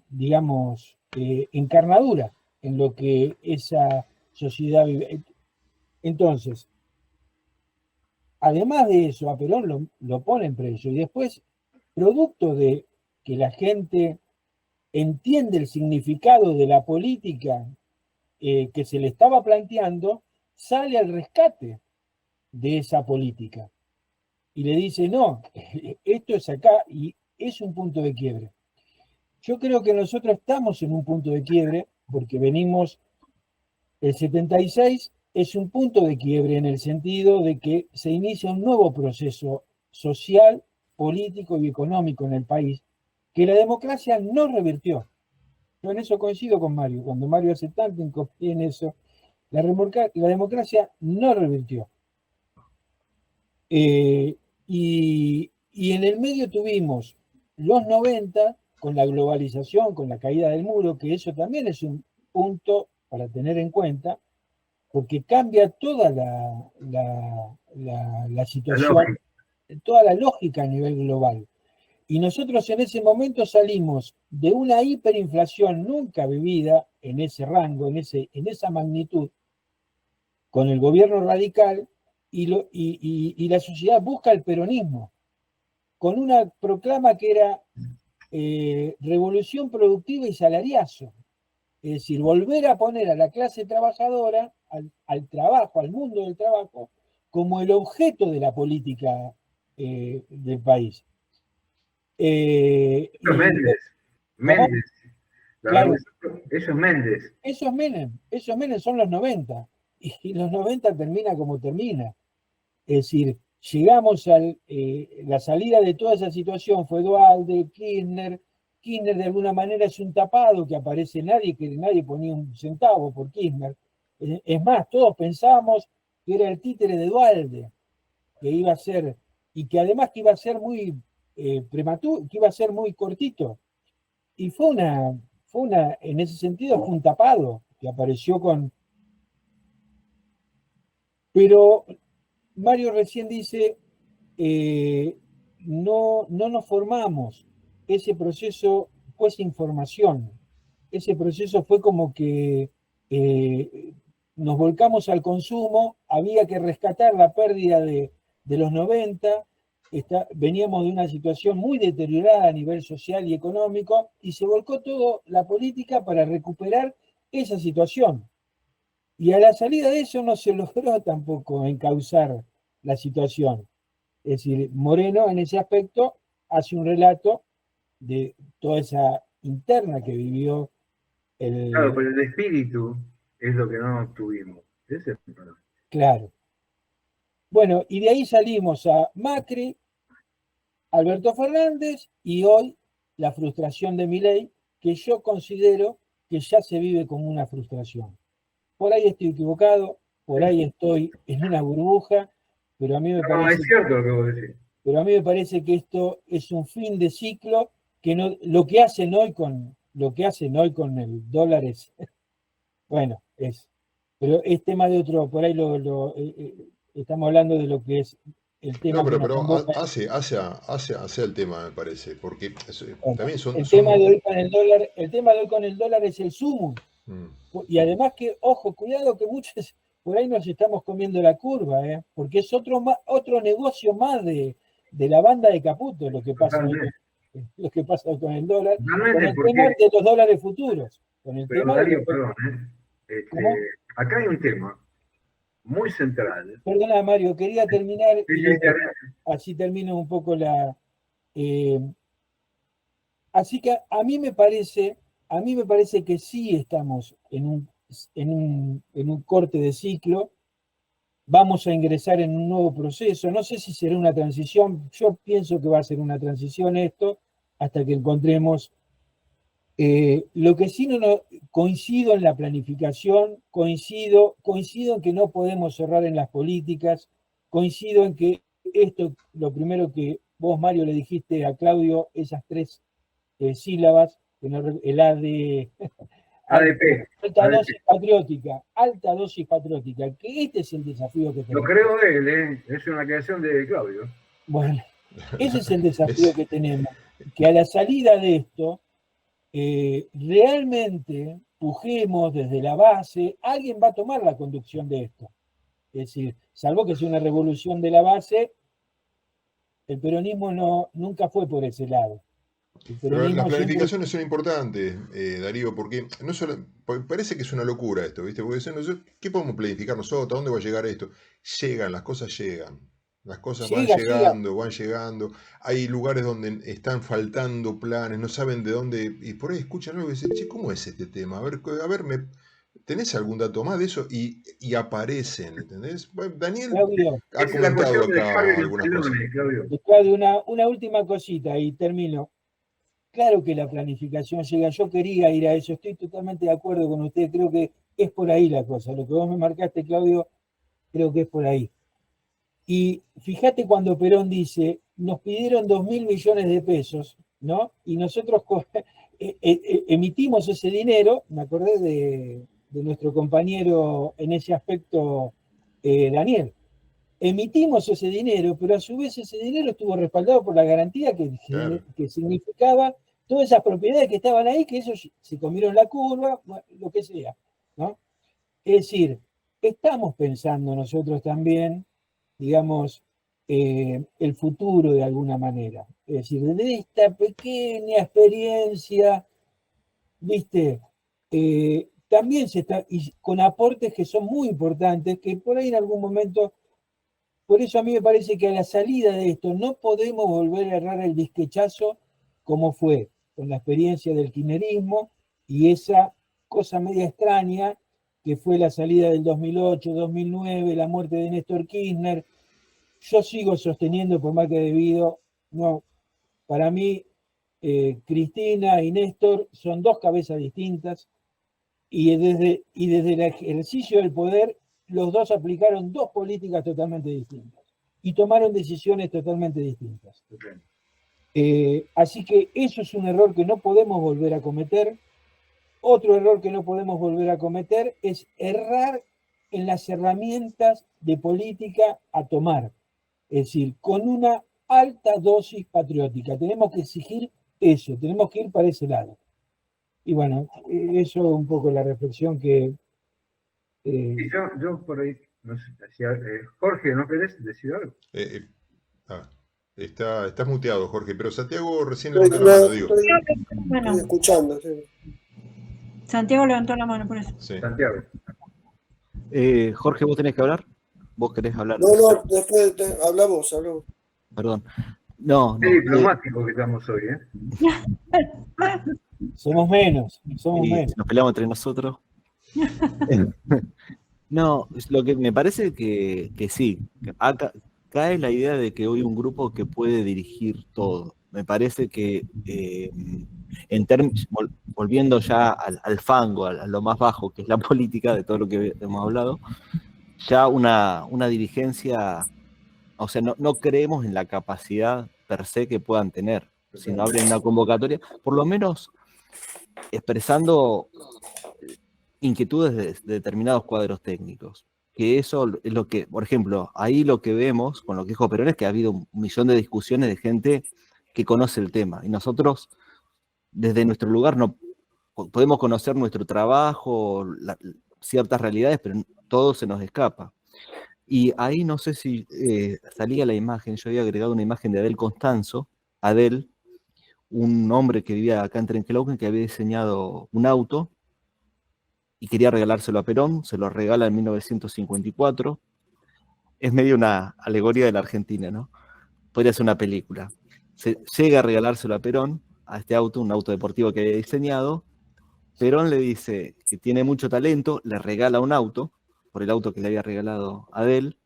digamos, encarnadura en lo que esa sociedad vive. Entonces, además de eso, a Perón lo ponen preso, y después, producto de que la gente entiende el significado de la política que se le estaba planteando, sale al rescate de esa política y le dice, no, esto es acá, y es un punto de quiebre. Yo creo que nosotros estamos en un punto de quiebre porque el 76 es un punto de quiebre en el sentido de que se inicia un nuevo proceso social, político y económico en el país que la democracia no revirtió. Yo en eso coincido con Mario, cuando Mario hace tanto hincapié en eso, la democracia no revirtió. Y en el medio tuvimos los 90 con la globalización, con la caída del muro, que eso también es un punto para tener en cuenta, porque cambia toda la situación, toda la lógica a nivel global. Y nosotros en ese momento salimos de una hiperinflación nunca vivida en ese rango, en esa magnitud, con el gobierno radical, y la sociedad busca el peronismo, con una proclama que era revolución productiva y salariazo. Es decir, volver a poner a la clase trabajadora, al trabajo, al mundo del trabajo, como el objeto de la política del país. Eso es Méndez. Claro, Eso es Méndez. esos Menem son los 90, y los 90 termina como termina. Es decir, llegamos la salida de toda esa situación fue Duhalde, Kirchner de alguna manera es un tapado que aparece que nadie ponía un centavo por Kirchner. Es más, todos pensábamos que era el títere de Duhalde, que iba a ser, y que además que iba a ser muy prematuro, que iba a ser muy cortito. Y en ese sentido, fue un tapado que apareció con... Pero Mario recién dice, no nos formamos, ese proceso fue sin formación. ese proceso fue como que nos volcamos al consumo, había que rescatar la pérdida de los 90, veníamos de una situación muy deteriorada a nivel social y económico, y se volcó toda la política para recuperar esa situación. Y a la salida de eso no se logró tampoco encauzar la situación. Es decir, Moreno en ese aspecto hace un relato de toda esa interna que vivió el... Claro, pero el espíritu es lo que no obtuvimos. Ese es el problema. Claro. Bueno, y de ahí salimos a Macri, Alberto Fernández y hoy la frustración de Milei, que yo considero que ya se vive como una frustración. Por ahí estoy equivocado, por ahí estoy en una burbuja, pero a mí me No, parece... es cierto lo que vos decís. Pero a mí me parece que esto es un fin de ciclo, que no, lo que hacen hoy con el dólar es, bueno, pero es tema de otro, por ahí estamos hablando de lo que es el tema No, que nos pero convoca. hace el tema, me parece, porque Bueno, también son... el tema de hoy con el dólar, el tema de hoy con el dólar es el sumum. Y además que, ojo, cuidado que muchos por ahí nos estamos comiendo la curva, porque es otro negocio más de la banda de Caputo lo que pasa hoy con el dólar, con el tema de los dólares futuros. Con el pero tema Darío, de perdón, acá hay un tema muy central. Perdona, Mario, quería terminar, así termino un poco la... así que a mí me parece que sí estamos en un corte de ciclo, vamos a ingresar en un nuevo proceso, no sé si será una transición, yo pienso que va a ser una transición esto, hasta que encontremos, lo que sí no coincido en la planificación, coincido en que no podemos cerrar en las políticas, coincido en que esto, lo primero que vos, Mario, le dijiste a Claudio, esas tres sílabas, el ADP. Alta dosis patriótica, que este es el desafío que tenemos. Lo creo él, es una creación de Claudio. Bueno, ese es el desafío que tenemos, que a la salida de esto, realmente pujemos desde la base, alguien va a tomar la conducción de esto. Es decir, salvo que sea una revolución de la base, el peronismo nunca fue por ese lado. Pero las planificaciones son importantes, Darío, porque no solo, parece que es una locura esto, ¿viste? Porque ¿qué podemos planificar nosotros? ¿A dónde va a llegar esto? Las cosas llegan. Las cosas van llegando. Hay lugares donde están faltando planes, no saben de dónde, y por ahí escuchan algo y dicen, che, ¿cómo es este tema? A ver, ¿tenés algún dato más de eso? Y aparecen, ¿entendés? Bueno, Daniel Claudio, ha comentado acá algunas cosas. Claudio, una última cosita y termino. Claro que la planificación llega, yo quería ir a eso, estoy totalmente de acuerdo con usted, creo que es por ahí la cosa, lo que vos me marcaste, Claudio, creo que es por ahí. Y fíjate cuando Perón dice, nos pidieron 2.000 millones de pesos, ¿no? Y nosotros emitimos ese dinero, me acordé de nuestro compañero en ese aspecto, Daniel. Emitimos ese dinero, pero a su vez ese dinero estuvo respaldado por la garantía que significaba todas esas propiedades que estaban ahí, que ellos se comieron la curva, lo que sea, ¿no? Es decir, estamos pensando nosotros también, digamos, el futuro de alguna manera. Es decir, desde esta pequeña experiencia, ¿viste? También se está, y con aportes que son muy importantes, que por ahí en algún momento... Por eso a mí me parece que a la salida de esto no podemos volver a errar el disquechazo como fue con la experiencia del kirchnerismo y esa cosa media extraña que fue la salida del 2008, 2009, la muerte de Néstor Kirchner. Yo sigo sosteniendo, por más que debido, no, para mí Cristina y Néstor son dos cabezas distintas y desde el ejercicio del poder los dos aplicaron dos políticas totalmente distintas y tomaron decisiones totalmente distintas. Así que eso es un error que no podemos volver a cometer. Otro error que no podemos volver a cometer es errar en las herramientas de política a tomar. Es decir, con una alta dosis patriótica. Tenemos que exigir eso, tenemos que ir para ese lado. Y bueno, eso es un poco la reflexión que... Y yo por ahí, no sé, Jorge, ¿no querés decir algo? Estás muteado, Jorge, pero Santiago recién levantó la mano, digo. Estoy escuchando. Sí. Santiago levantó la mano por eso. Sí. Santiago. Jorge, ¿vos tenés que hablar? ¿Vos querés hablar? No, después hablamos. Perdón. No, Qué diplomático que estamos hoy, ¿eh? Somos menos. Nos peleamos entre nosotros. No, lo que me parece que sí. Acá cae la idea de que hoy un grupo que puede dirigir todo. Me parece que, volviendo ya al fango, a lo más bajo, que es la política, de todo lo que hemos hablado, ya una dirigencia, o sea, no creemos en la capacidad per se que puedan tener, sino abren una convocatoria, por lo menos expresando inquietudes de determinados cuadros técnicos. Que eso es lo que, por ejemplo, ahí lo que vemos con lo que dijo Perón es que ha habido 1 millón de discusiones de gente que conoce el tema. Y nosotros, desde nuestro lugar, no podemos conocer nuestro trabajo, ciertas realidades, pero todo se nos escapa. Y ahí no sé si salía la imagen, yo había agregado una imagen de Adel Constanzo, Adel, un hombre que vivía acá en Trenquelauquen, que había diseñado un auto y quería regalárselo a Perón, se lo regala en 1954. Es medio una alegoría de la Argentina, ¿no? Podría ser una película. Se llega a regalárselo a Perón, a este auto, un auto deportivo que había diseñado. Perón le dice que tiene mucho talento, le regala un auto, por el auto que le había regalado a Adel,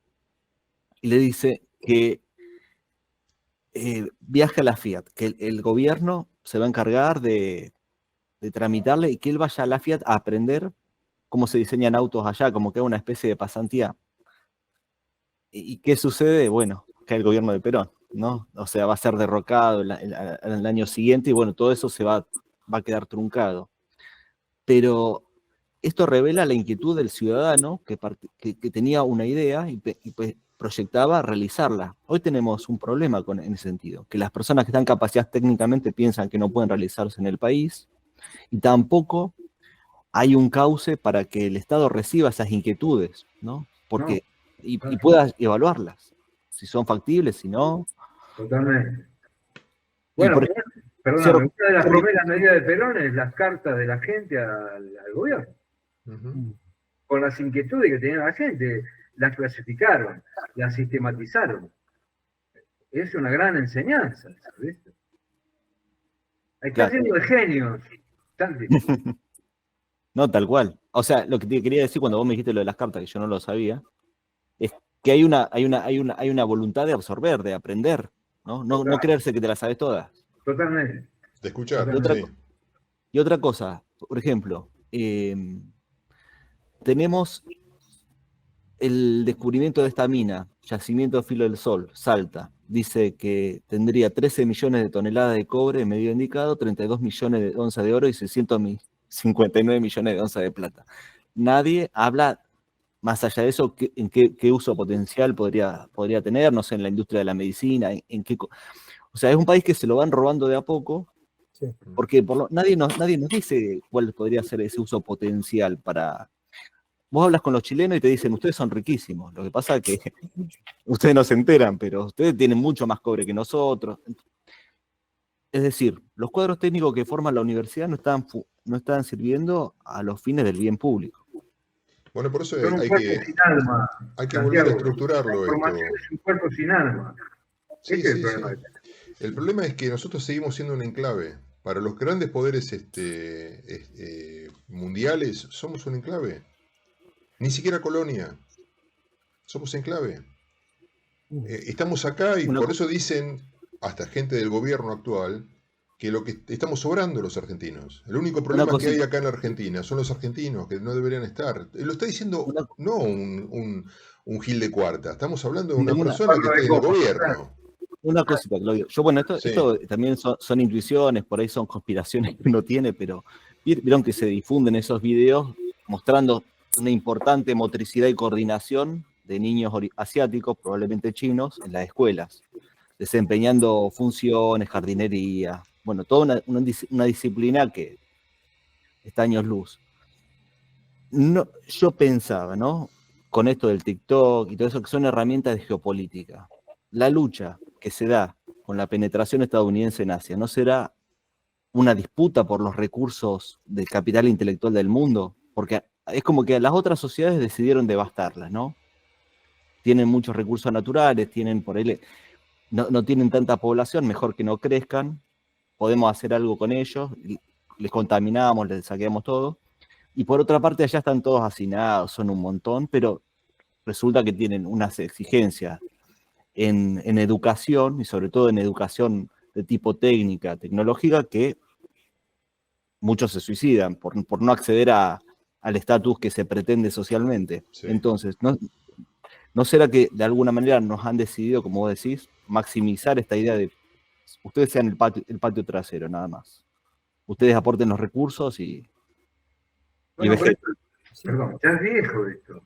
y le dice que viaje a la Fiat, que el gobierno se va a encargar de tramitarle y que él vaya a la Fiat a aprender cómo se diseñan autos allá, como que es una especie de pasantía. ¿Y qué sucede? Bueno, cae el gobierno de Perón, ¿no? O sea, va a ser derrocado en el año siguiente y bueno, todo eso se va a quedar truncado. Pero esto revela la inquietud del ciudadano que tenía una idea y pues proyectaba realizarla. Hoy tenemos un problema en ese sentido, que las personas que están capacitadas técnicamente piensan que no pueden realizarse en el país y tampoco hay un cauce para que el Estado reciba esas inquietudes, ¿no? Porque, y pueda evaluarlas, si son factibles, si no. Totalmente. Bueno, perdóname, una de las primeras medidas de Perón es las cartas de la gente al gobierno. Con las inquietudes que tenía la gente, las clasificaron, las sistematizaron. Es una gran enseñanza, ¿sabes? Hay que hacerlo de genios. No, tal cual. O sea, lo que te quería decir cuando vos me dijiste lo de las cartas, que yo no lo sabía, es que hay una voluntad de absorber, de aprender, ¿no? No creerse que te las sabes todas. Totalmente. De escuchar. Y otra cosa, por ejemplo, tenemos el descubrimiento de esta mina, Yacimiento Filo del Sol, Salta. Dice que tendría 13 millones de toneladas de cobre en medio indicado, 32 millones de onzas de oro y 659 millones de onzas de plata. Nadie habla, más allá de eso, en qué uso potencial podría tener, no sé, en la industria de la medicina, o sea, es un país que se lo van robando de a poco, sí. Porque nadie nos dice cuál podría ser ese uso potencial para... Vos hablas con los chilenos y te dicen, ustedes son riquísimos, lo que pasa es que ustedes no se enteran, pero ustedes tienen mucho más cobre que nosotros. Es decir, los cuadros técnicos que forman la universidad no están sirviendo a los fines del bien público. Bueno, por eso hay que volver a estructurarlo. La información es un cuerpo sin alma. Sí. El problema es que nosotros seguimos siendo un enclave. Para los grandes poderes mundiales somos un enclave. Ni siquiera colonia. Somos enclave. Estamos acá y por eso dicen, hasta gente del gobierno actual, que lo que estamos sobrando los argentinos. El único problema que hay acá en la Argentina son los argentinos, que no deberían estar. Lo está diciendo no un Gil de Cuarta. Estamos hablando de una persona que está en el gobierno. Una cosita, Claudio. Yo, bueno, esto también son intuiciones, por ahí son conspiraciones que uno tiene, pero vieron que se difunden esos videos mostrando una importante motricidad y coordinación de niños asiáticos, probablemente chinos, en las escuelas, desempeñando funciones, jardinería, bueno, toda una disciplina que está años luz. No, yo pensaba, ¿no? Con esto del TikTok y todo eso, que son herramientas de geopolítica. La lucha que se da con la penetración estadounidense en Asia, ¿no será una disputa por los recursos del capital intelectual del mundo? Porque es como que las otras sociedades decidieron devastarlas, ¿no? Tienen muchos recursos naturales, tienen por ahí, no tienen tanta población, mejor que no crezcan, podemos hacer algo con ellos, les contaminamos, les saqueamos todo. Y por otra parte, allá están todos hacinados, son un montón, pero resulta que tienen unas exigencias en educación, y sobre todo en educación de tipo técnica, tecnológica, que muchos se suicidan por no acceder al estatus que se pretende socialmente. Sí. Entonces, ¿no será que de alguna manera nos han decidido, como vos decís, maximizar esta idea de ustedes sean el patio trasero, nada más? Ustedes aporten los recursos y bueno, perdón, ya es viejo esto.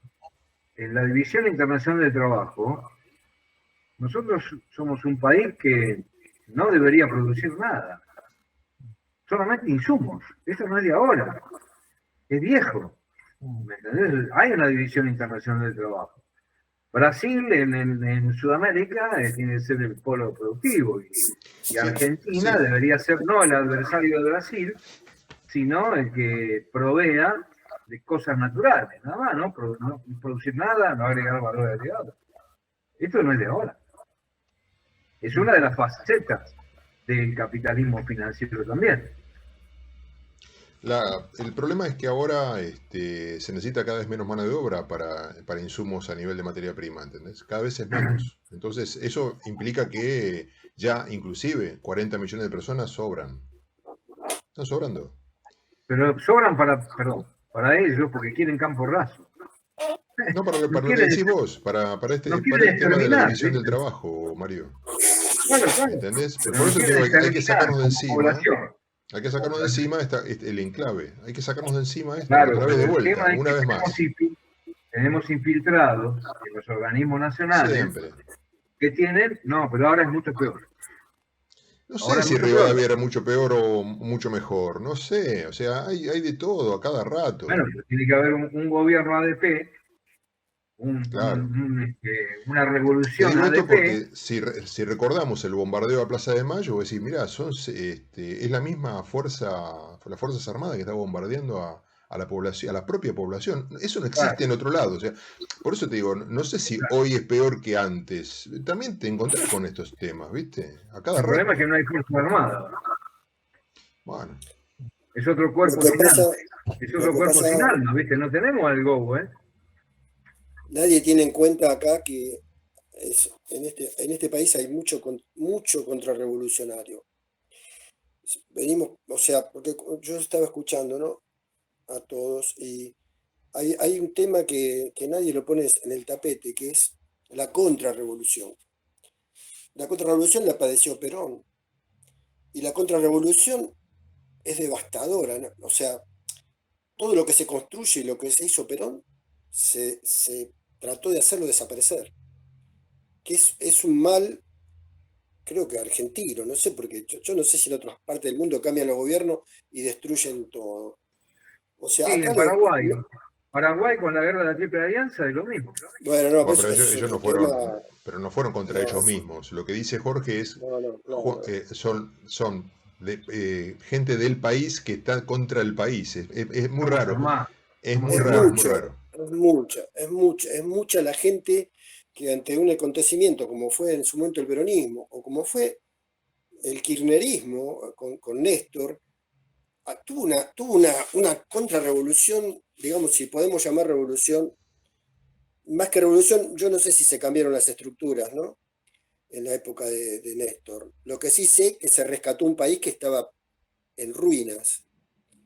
En la División Internacional del Trabajo, nosotros somos un país que no debería producir nada. Solamente insumos. Eso no es de ahora. Es viejo. ¿Me entendés? Hay una División Internacional del Trabajo. Brasil en Sudamérica tiene que ser el polo productivo. Y Argentina debería ser no el adversario de Brasil, sino el que provea de cosas naturales, nada más, no producir nada, no agregar valor agregado. Esto no es de ahora. Es una de las facetas del capitalismo financiero también. El problema es que ahora se necesita cada vez menos mano de obra para insumos a nivel de materia prima, ¿entendés? Cada vez es menos. Entonces, eso implica que ya inclusive 40 millones de personas sobran. Están sobrando. Pero sobran para ellos, porque quieren campo raso. No, para lo que decís vos, para este tema de la división del trabajo, Mario. Claro. ¿Entendés? Pero por eso te digo, hay que sacarnos de encima. Hay que sacarnos de encima el enclave. Hay que sacarnos de encima esto, claro, otra vez de vuelta, una vez más. Tenemos infiltrados en los organismos nacionales. Siempre. Que tienen, no, pero ahora es mucho peor. No sé si Rivadavia era mucho peor o mucho mejor, no sé, o sea, hay de todo a cada rato. Bueno, tiene que haber un gobierno ADP, una revolución ADP. Porque si recordamos el bombardeo a Plaza de Mayo, vos decís, mirá, es la misma fuerza, las Fuerzas Armadas que está bombardeando a la población, a la propia población. Eso no existe en otro lado. O sea, por eso te digo, no sé si hoy es peor que antes. También te encontrás con estos temas, ¿viste? A cada rato. El problema es que no hay Fuerza Armada. Bueno. Es otro cuerpo sin alma. Es otro cuerpo sin alma, ¿viste? No tenemos al GO, ¿eh? Nadie tiene en cuenta acá que en este país hay mucho contrarrevolucionario. Venimos, o sea, porque yo estaba escuchando, ¿no? A todos, y hay un tema que nadie lo pone en el tapete, que es la contrarrevolución. La contrarrevolución la padeció Perón, y la contrarrevolución es devastadora, ¿no? O sea, todo lo que se construye y lo que se hizo Perón se trató de hacerlo desaparecer, que es un mal, creo que argentino, no sé, porque yo no sé si en otras partes del mundo cambian los gobiernos y destruyen todo. O sea, sí, en Paraguay. Paraguay con la guerra de la Triple Alianza es lo mismo. Bueno, no, pero ellos no fueron, pero no fueron contra ellos mismos. Lo que dice Jorge es son gente del país que está contra el país. Es muy raro. Es muy raro. Es mucha la gente que ante un acontecimiento como fue en su momento el peronismo o como fue el kirchnerismo con Néstor, tuvo una contrarrevolución, digamos, si podemos llamar revolución, más que revolución, yo no sé si se cambiaron las estructuras, ¿no? En la época de Néstor. Lo que sí sé que se rescató un país que estaba en ruinas,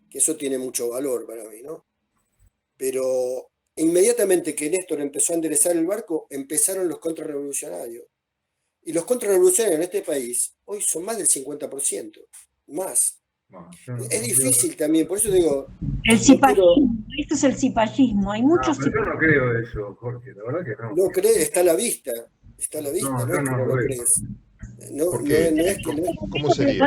que eso tiene mucho valor para mí, ¿no? Pero inmediatamente que Néstor empezó a enderezar el barco, empezaron los contrarrevolucionarios. Y los contrarrevolucionarios en este país hoy son más del 50%, más. Es difícil también, por eso digo... El cipallismo, esto es el cipallismo, hay muchos... Yo no creo eso, Jorge, la verdad que no. No crees, está a la vista, no es que no lo crees. No es que no. ¿Cómo sería?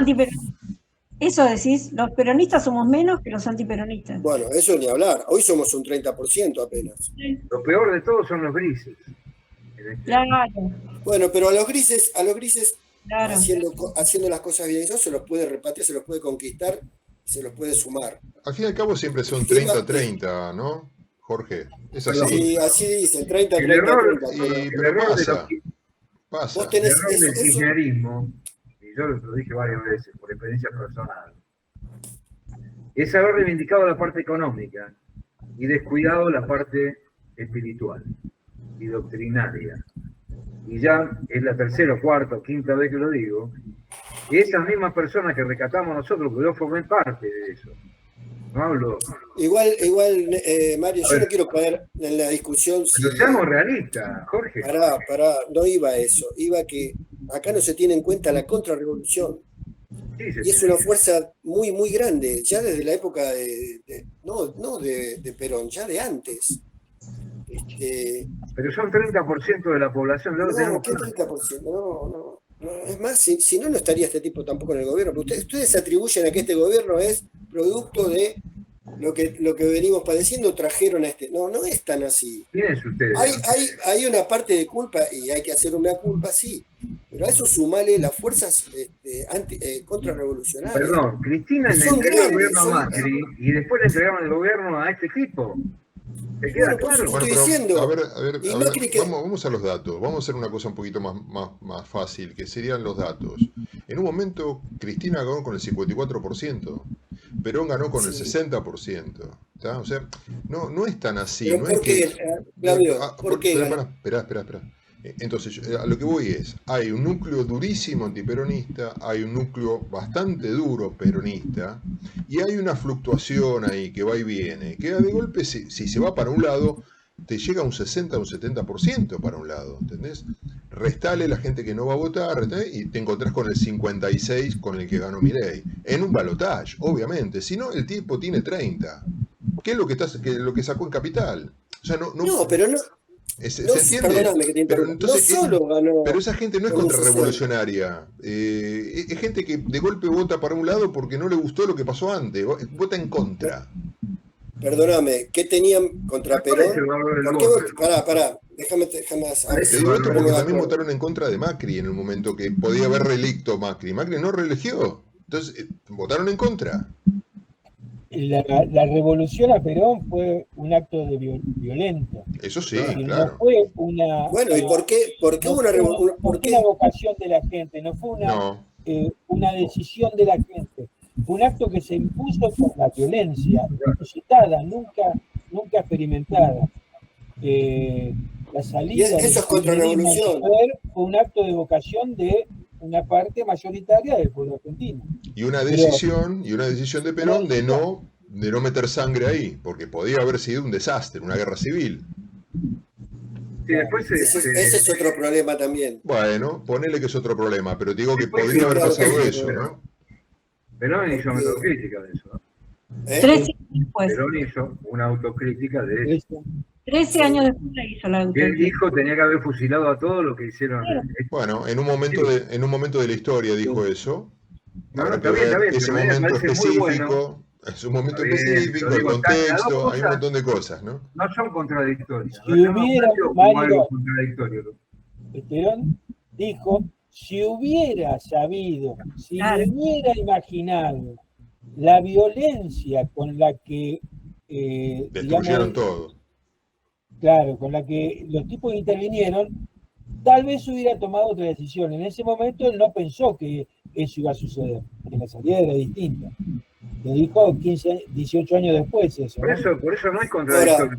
Eso decís, los peronistas somos menos que los antiperonistas. Bueno, eso ni hablar. Hoy somos un 30% apenas. Lo peor de todo son los grises. Claro, Bueno, pero a los grises claro. haciendo las cosas bien, eso se los puede repatriar, se los puede conquistar, se los puede sumar. Al fin y al cabo siempre son 30-30, ¿no, Jorge? Es así. Sí, así dicen, 30, El 30, error- 30. Y, El pero error de pasa, los- pasa. Vos El tenés error del eso. kirchnerismo, y yo lo dije varias veces por experiencia personal, es haber reivindicado la parte económica y descuidado la parte espiritual y doctrinaria. Y ya es la tercera, cuarta o quinta vez que lo digo, y esas mismas personas que rescatamos nosotros, que yo formé parte de eso. No hablo. Igual, Mario, yo no quiero caer en la discusión. Pero seamos realistas, Jorge. Pará, no iba a eso. Iba que acá no se tiene en cuenta la contrarrevolución. Sí, Y es una fuerza muy, muy grande, ya desde la época de Perón, ya de antes. Pero son 30% de la población, ya lo tenemos ¿qué claro. 30%? No. Es más, si no estaría este tipo tampoco en el gobierno. Pero ustedes atribuyen a que este gobierno es producto de lo que venimos padeciendo, trajeron a este. No es tan así. ¿Quiénes ustedes? Hay una parte de culpa y hay que hacer una culpa, sí. Pero a eso sumale las fuerzas contrarrevolucionarias. Perdón, Cristina le Son entregó el grandes, gobierno a son- Macri y después le entregaron el gobierno a este tipo. ¿Te queda Bueno, por eso claro? estoy Bueno, pero diciendo. a ver, Y Macri que- vamos a los datos. Vamos a hacer una cosa un poquito más fácil, que serían los datos. En un momento, Cristina ganó con el 54%, Perón ganó con el 60%. ¿Tá? O sea, no es tan así. ¿Pero No por es qué, que, Claudio? ¿Por qué Espera, ganó? espera. Entonces, a lo que voy es, hay un núcleo durísimo antiperonista, hay un núcleo bastante duro peronista, y hay una fluctuación ahí que va y viene, que de golpe, si se va para un lado, te llega a un 60 o un 70% para un lado, ¿entendés? Restale la gente que no va a votar, y te encontrás con el 56 con el que ganó Milei, en un balotaje, obviamente, si no, el tipo tiene 30. ¿Qué es lo que sacó en Capital? O sea, No, pero no. ¿Se No, entiende? perdóname que te Pero interrumpa. entonces, No solo ganó. pero esa gente no es con un contrarrevolucionaria. Es gente que de golpe vota para un lado porque no le gustó lo que pasó antes. Vota en contra. Perdóname, ¿qué tenían contra ¿Cuál es el Perón? valor del ¿Por qué voto? Pará, déjame a ver Te si digo me esto pongo porque de también acuerdo. votaron en contra de Macri en el momento que podía haber reelecto Macri. Macri no reeligió. Entonces, votaron en contra. La revolución a Perón fue un acto de violento. Eso sí, Es decir, claro. no fue una. Bueno, ¿y por qué no hubo una fue revolución? no fue una vocación de la gente, no fue No. una decisión de la gente. Fue un acto que se impuso por la violencia, inusitada, nunca experimentada. La salida Y eso es del contrarrevolución. kirchnerismo al poder fue un acto de vocación de una parte mayoritaria del pueblo argentino. Y una decisión de Perón de no meter sangre ahí, porque podía haber sido un desastre, una guerra civil. Sí, después Ese es otro problema también. Bueno, ponele que es otro problema, pero te digo que Después podría haber claro, pasado sí, eso, pero- ¿no? Perón hizo una autocrítica de eso. ¿no? 13 años después. Perón hizo una autocrítica de eso. Eso. 13 años después le hizo la Y él autocrítica. dijo tenía que haber fusilado a todos los que hicieron. Bueno, en un momento de la historia dijo eso. No, Habrá está que bien, ver ese pero a mí me momento parece muy específico, es un momento Está bien, específico, pero el digo, las dos contexto, hay un cosas- montón de cosas, ¿no? No son contradictorias. Si No estamos hubiera, planteando como Mario, algo contradictorio. Perón dijo, si hubiera sabido, si Claro. hubiera imaginado la violencia con la que, Destruyeron digamos, todo. claro, con la que los tipos intervinieron, tal vez hubiera tomado otra decisión. En ese momento él no pensó que eso iba a suceder, que la salida era distinta. Lo dijo 18 años después eso. Por ¿no? eso no es contradictorio.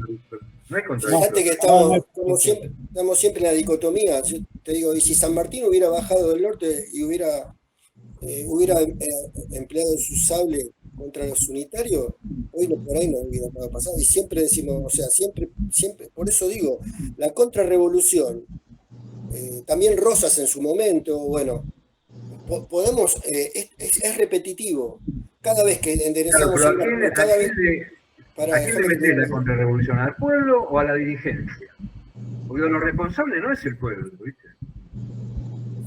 No es contradictorio. Fíjate que estamos siempre en la dicotomía. Yo te digo, y si San Martín hubiera bajado del norte y hubiera empleado su sable contra los unitarios, hoy por ahí no hubiera pasado. Y siempre decimos, o sea, siempre, por eso digo, la contrarrevolución, también Rosas en su momento, bueno, podemos, es repetitivo. Cada vez que Claro, enderezamos pero cada vez. ¿a quién le metés la contrarrevolución? ¿Al pueblo o a la dirigencia? Porque lo responsable no es el pueblo, ¿viste?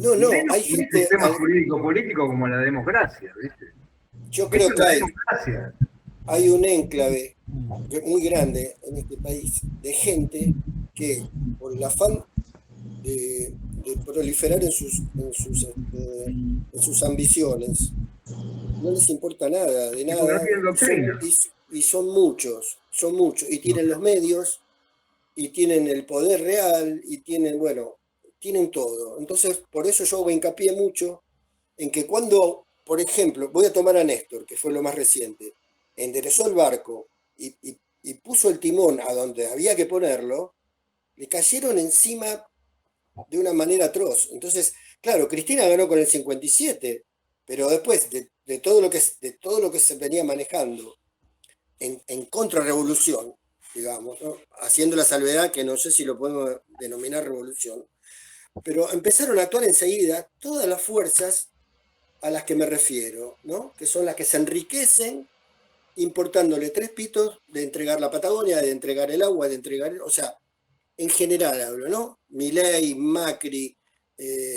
No, Menos hay un gente. sistema jurídico político como la democracia, ¿viste? yo creo que Democracia. hay un enclave muy grande en este país de gente que por el afán de proliferar en sus ambiciones, no les importa nada, de Porque no nada, tienen doctrina. y son muchos, y tienen los medios, y tienen el poder real, y tienen, bueno, tienen todo. Entonces, por eso yo hago hincapié mucho en que cuando, por ejemplo, voy a tomar a Néstor, que fue lo más reciente, enderezó el barco y puso el timón a donde había que ponerlo, le cayeron encima de una manera atroz. Entonces, claro, Cristina ganó con el 57, pero después de todo lo que se venía manejando en contrarrevolución, digamos, ¿no? Haciendo la salvedad que no sé si lo podemos denominar revolución, pero empezaron a actuar enseguida todas las fuerzas a las que me refiero, ¿no? Que son las que se enriquecen importándole 3 pitos de entregar la Patagonia, de entregar el agua, de entregar, o sea, en general hablo, ¿no? Milei, Macri,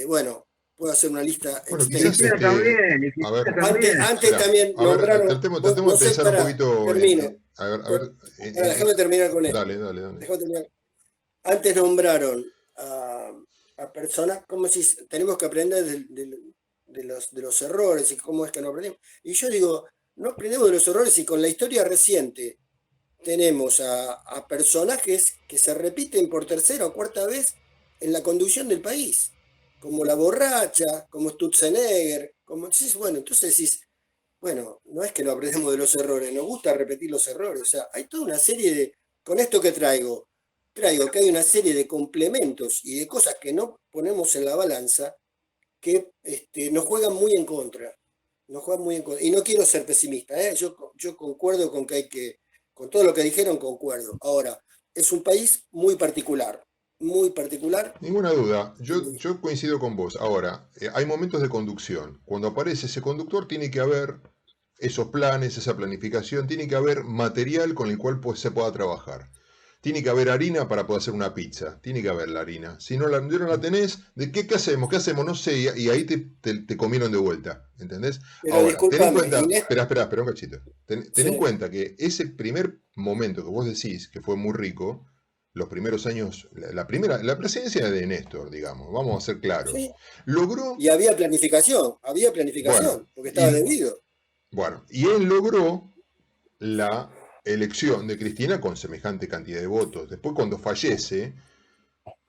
bueno, puedo hacer una lista Bueno, extensa. quizás También, a ver, Antes espera, también a ver, nombraron, tratemos no de sé, pensar un poquito. termino. A ver, Déjame terminar con esto. dale. Déjame terminar. Antes nombraron a personas como si tenemos que aprender de los errores y cómo es que no aprendemos. Y yo digo, no aprendemos de los errores y con la historia reciente tenemos a personajes que se repiten por tercera o cuarta vez en la conducción del país, como la borracha, como Stutzenegger, entonces decís, bueno, no es que no aprendemos de los errores, nos gusta repetir los errores, o sea, hay toda una serie con esto que traigo que hay una serie de complementos y de cosas que no ponemos en la balanza que nos juegan muy en contra, y no quiero ser pesimista, yo concuerdo con con todo lo que dijeron concuerdo. Ahora, es un país muy particular. Ninguna duda, yo coincido con vos. Ahora, hay momentos de conducción. Cuando aparece ese conductor tiene que haber esos planes, esa planificación, tiene que haber material con el cual se pueda trabajar. Tiene que haber harina para poder hacer una pizza. Tiene que haber la harina. Si no la tenés, ¿de qué hacemos? ¿Qué hacemos? No sé. Y ahí te comieron de vuelta. ¿Entendés? Pero ahora, ten en cuenta. Inés... Espera un cachito. Ten en cuenta que ese primer momento que vos decís, que fue muy rico, los primeros años, la presidencia de Néstor, digamos, vamos a ser claros, sí. Logró... Y había planificación, bueno, porque estaba debido. Bueno, y él logró la elección de Cristina con semejante cantidad de votos. Después, cuando fallece,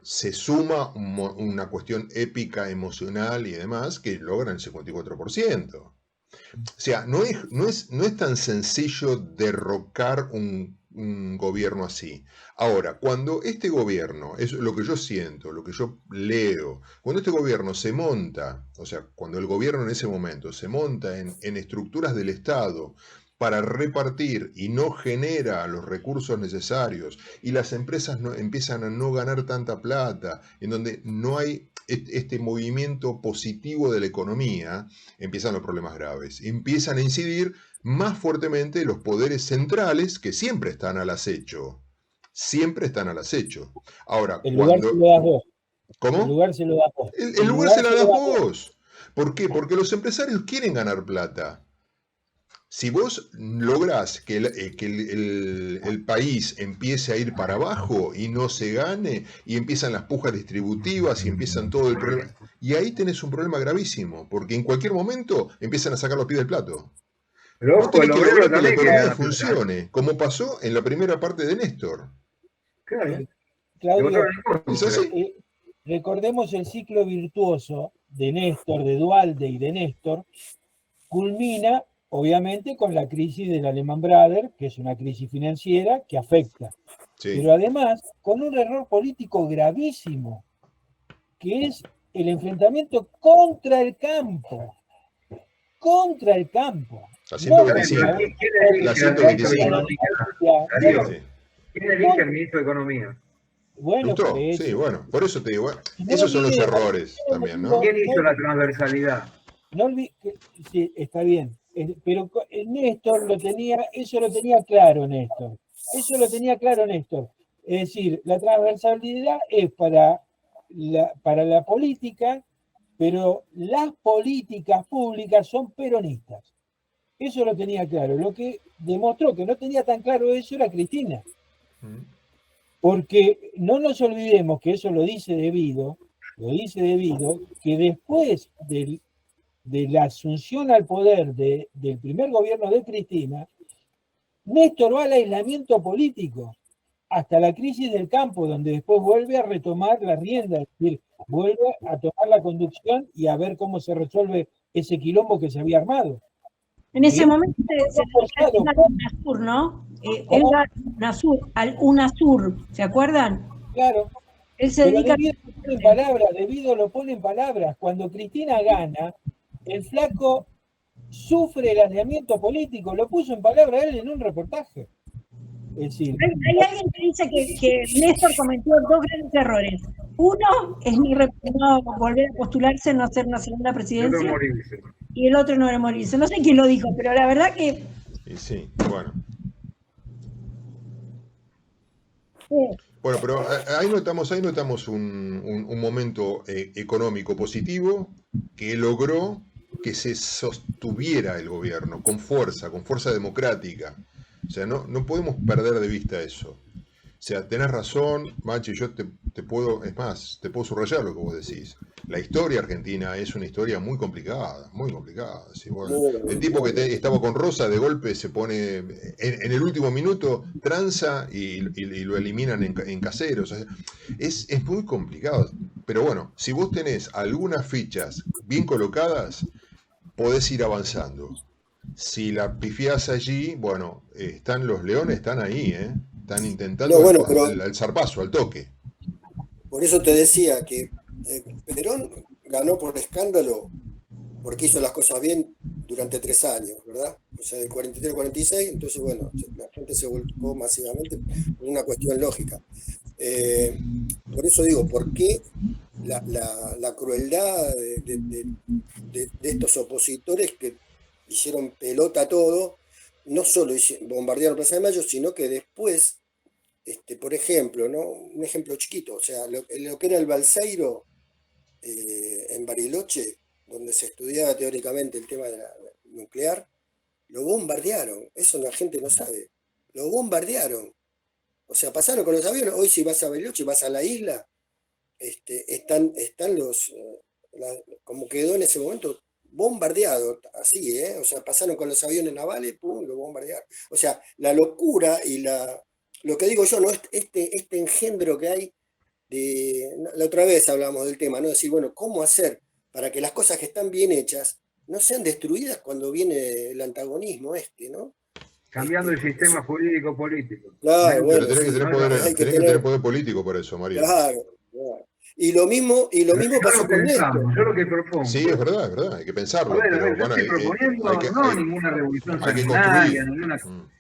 se suma una cuestión épica, emocional y demás, que logran el 54%. O sea, no es tan sencillo derrocar un gobierno así. Ahora, cuando este gobierno, es lo que yo siento, lo que yo leo, cuando este gobierno se monta, o sea, cuando el gobierno en ese momento se monta en estructuras del Estado para repartir y no genera los recursos necesarios y las empresas empiezan a no ganar tanta plata, en donde no hay este movimiento positivo de la economía, empiezan los problemas graves. Empiezan a incidir más fuertemente los poderes centrales que siempre están al acecho. Siempre están al acecho. Ahora, el lugar se lo das vos. ¿Cómo? El lugar se lo das vos. El lugar se lo das vos. ¿Por qué? Porque los empresarios quieren ganar plata. Si vos lográs que el país empiece a ir para abajo y no se gane, y empiezan las pujas distributivas y empiezan todo el problema, y ahí tenés un problema gravísimo, porque en cualquier momento empiezan a sacar los pies del plato. Pero vos tenés que lograr que la economía que funcione, como pasó en la primera parte de Néstor. Claro. Claudio, ¿Es así? Recordemos el ciclo virtuoso de Néstor, de Duhalde y de Néstor, culmina obviamente con la crisis del Lehman Brothers, que es una crisis financiera que afecta. Sí. Pero además con un error político gravísimo, que es el enfrentamiento contra el campo. Contra el campo. La 125. La 125. ¿Quién elige al ministro de Economía? Bueno, sí, bueno, por eso te digo, esos son los errores también, ¿no? ¿Quién hizo la transversalidad? No olvides, sí, está bien, pero Néstor eso lo tenía claro Néstor. Es decir, la transversalidad es para la política, pero las políticas públicas son peronistas. Eso lo tenía claro. Lo que demostró que no tenía tan claro eso era Cristina. Porque no nos olvidemos que eso lo dice Devido, que después de la asunción al poder del primer gobierno de Cristina, Néstor va al aislamiento político hasta la crisis del campo, donde después vuelve a retomar la rienda, es decir, vuelve a tomar la conducción y a ver cómo se resuelve ese quilombo que se había armado. En ese momento se dedica al UNASUR, ¿no? Él va al UNASUR, ¿se acuerdan? Claro. Él se dedica... Devido lo pone en palabras. Cuando Cristina gana, el flaco sufre el aislamiento político, lo puso en palabras él en un reportaje. Es decir, hay alguien que dice que Néstor cometió 2 grandes errores. Uno es no volver a postularse, no hacer una segunda presidencia. Y el otro no era morirse. No sé quién lo dijo, pero la verdad que... Sí, bueno. Bueno, pero ahí notamos un momento económico positivo que logró que se sostuviera el gobierno con fuerza democrática. O sea, no podemos perder de vista eso. O sea, tenés razón, Machi, yo te puedo subrayar lo que vos decís. La historia argentina es una historia muy complicada, muy complicada. ¿Sí? Bueno, el tipo que estaba con Rosa de golpe se pone, en el último minuto, tranza y lo eliminan en Caseros. O sea, es muy complicado. Pero bueno, si vos tenés algunas fichas bien colocadas, podés ir avanzando. Si la pifiás allí, bueno, los leones están ahí, están intentando al zarpazo, al toque. Por eso te decía que Perón ganó por escándalo porque hizo las cosas bien durante 3 años, ¿verdad? O sea, del 43 al 46, entonces, bueno, la gente se volcó masivamente por una cuestión lógica. Por eso digo, ¿por qué la crueldad de estos opositores que hicieron pelota todo, no solo bombardearon Plaza de Mayo, sino que después, por ejemplo, ¿no? Un ejemplo chiquito, o sea, lo que era el Balseiro en Bariloche, donde se estudiaba teóricamente el tema de la nuclear, lo bombardearon, eso la gente no sabe, lo bombardearon. O sea, pasaron con los aviones, hoy si vas a Bariloche, vas a la isla, están como quedó en ese momento, bombardeado, así, o sea, pasaron con los aviones navales, pum, lo bombardearon. O sea, la locura y lo que digo yo, ¿no? Este engendro que hay la otra vez hablamos del tema, ¿no? Decir, bueno, ¿cómo hacer para que las cosas que están bien hechas no sean destruidas cuando viene el antagonismo ¿no? Cambiando el sistema jurídico-político. Claro, bueno. Pero tenés que tener poder político para eso, Mario. Claro. Y lo mismo pasó con esto. Yo lo que propongo. Sí, es verdad, hay que pensarlo. A ver, yo estoy proponiendo ninguna revolución sanguinaria,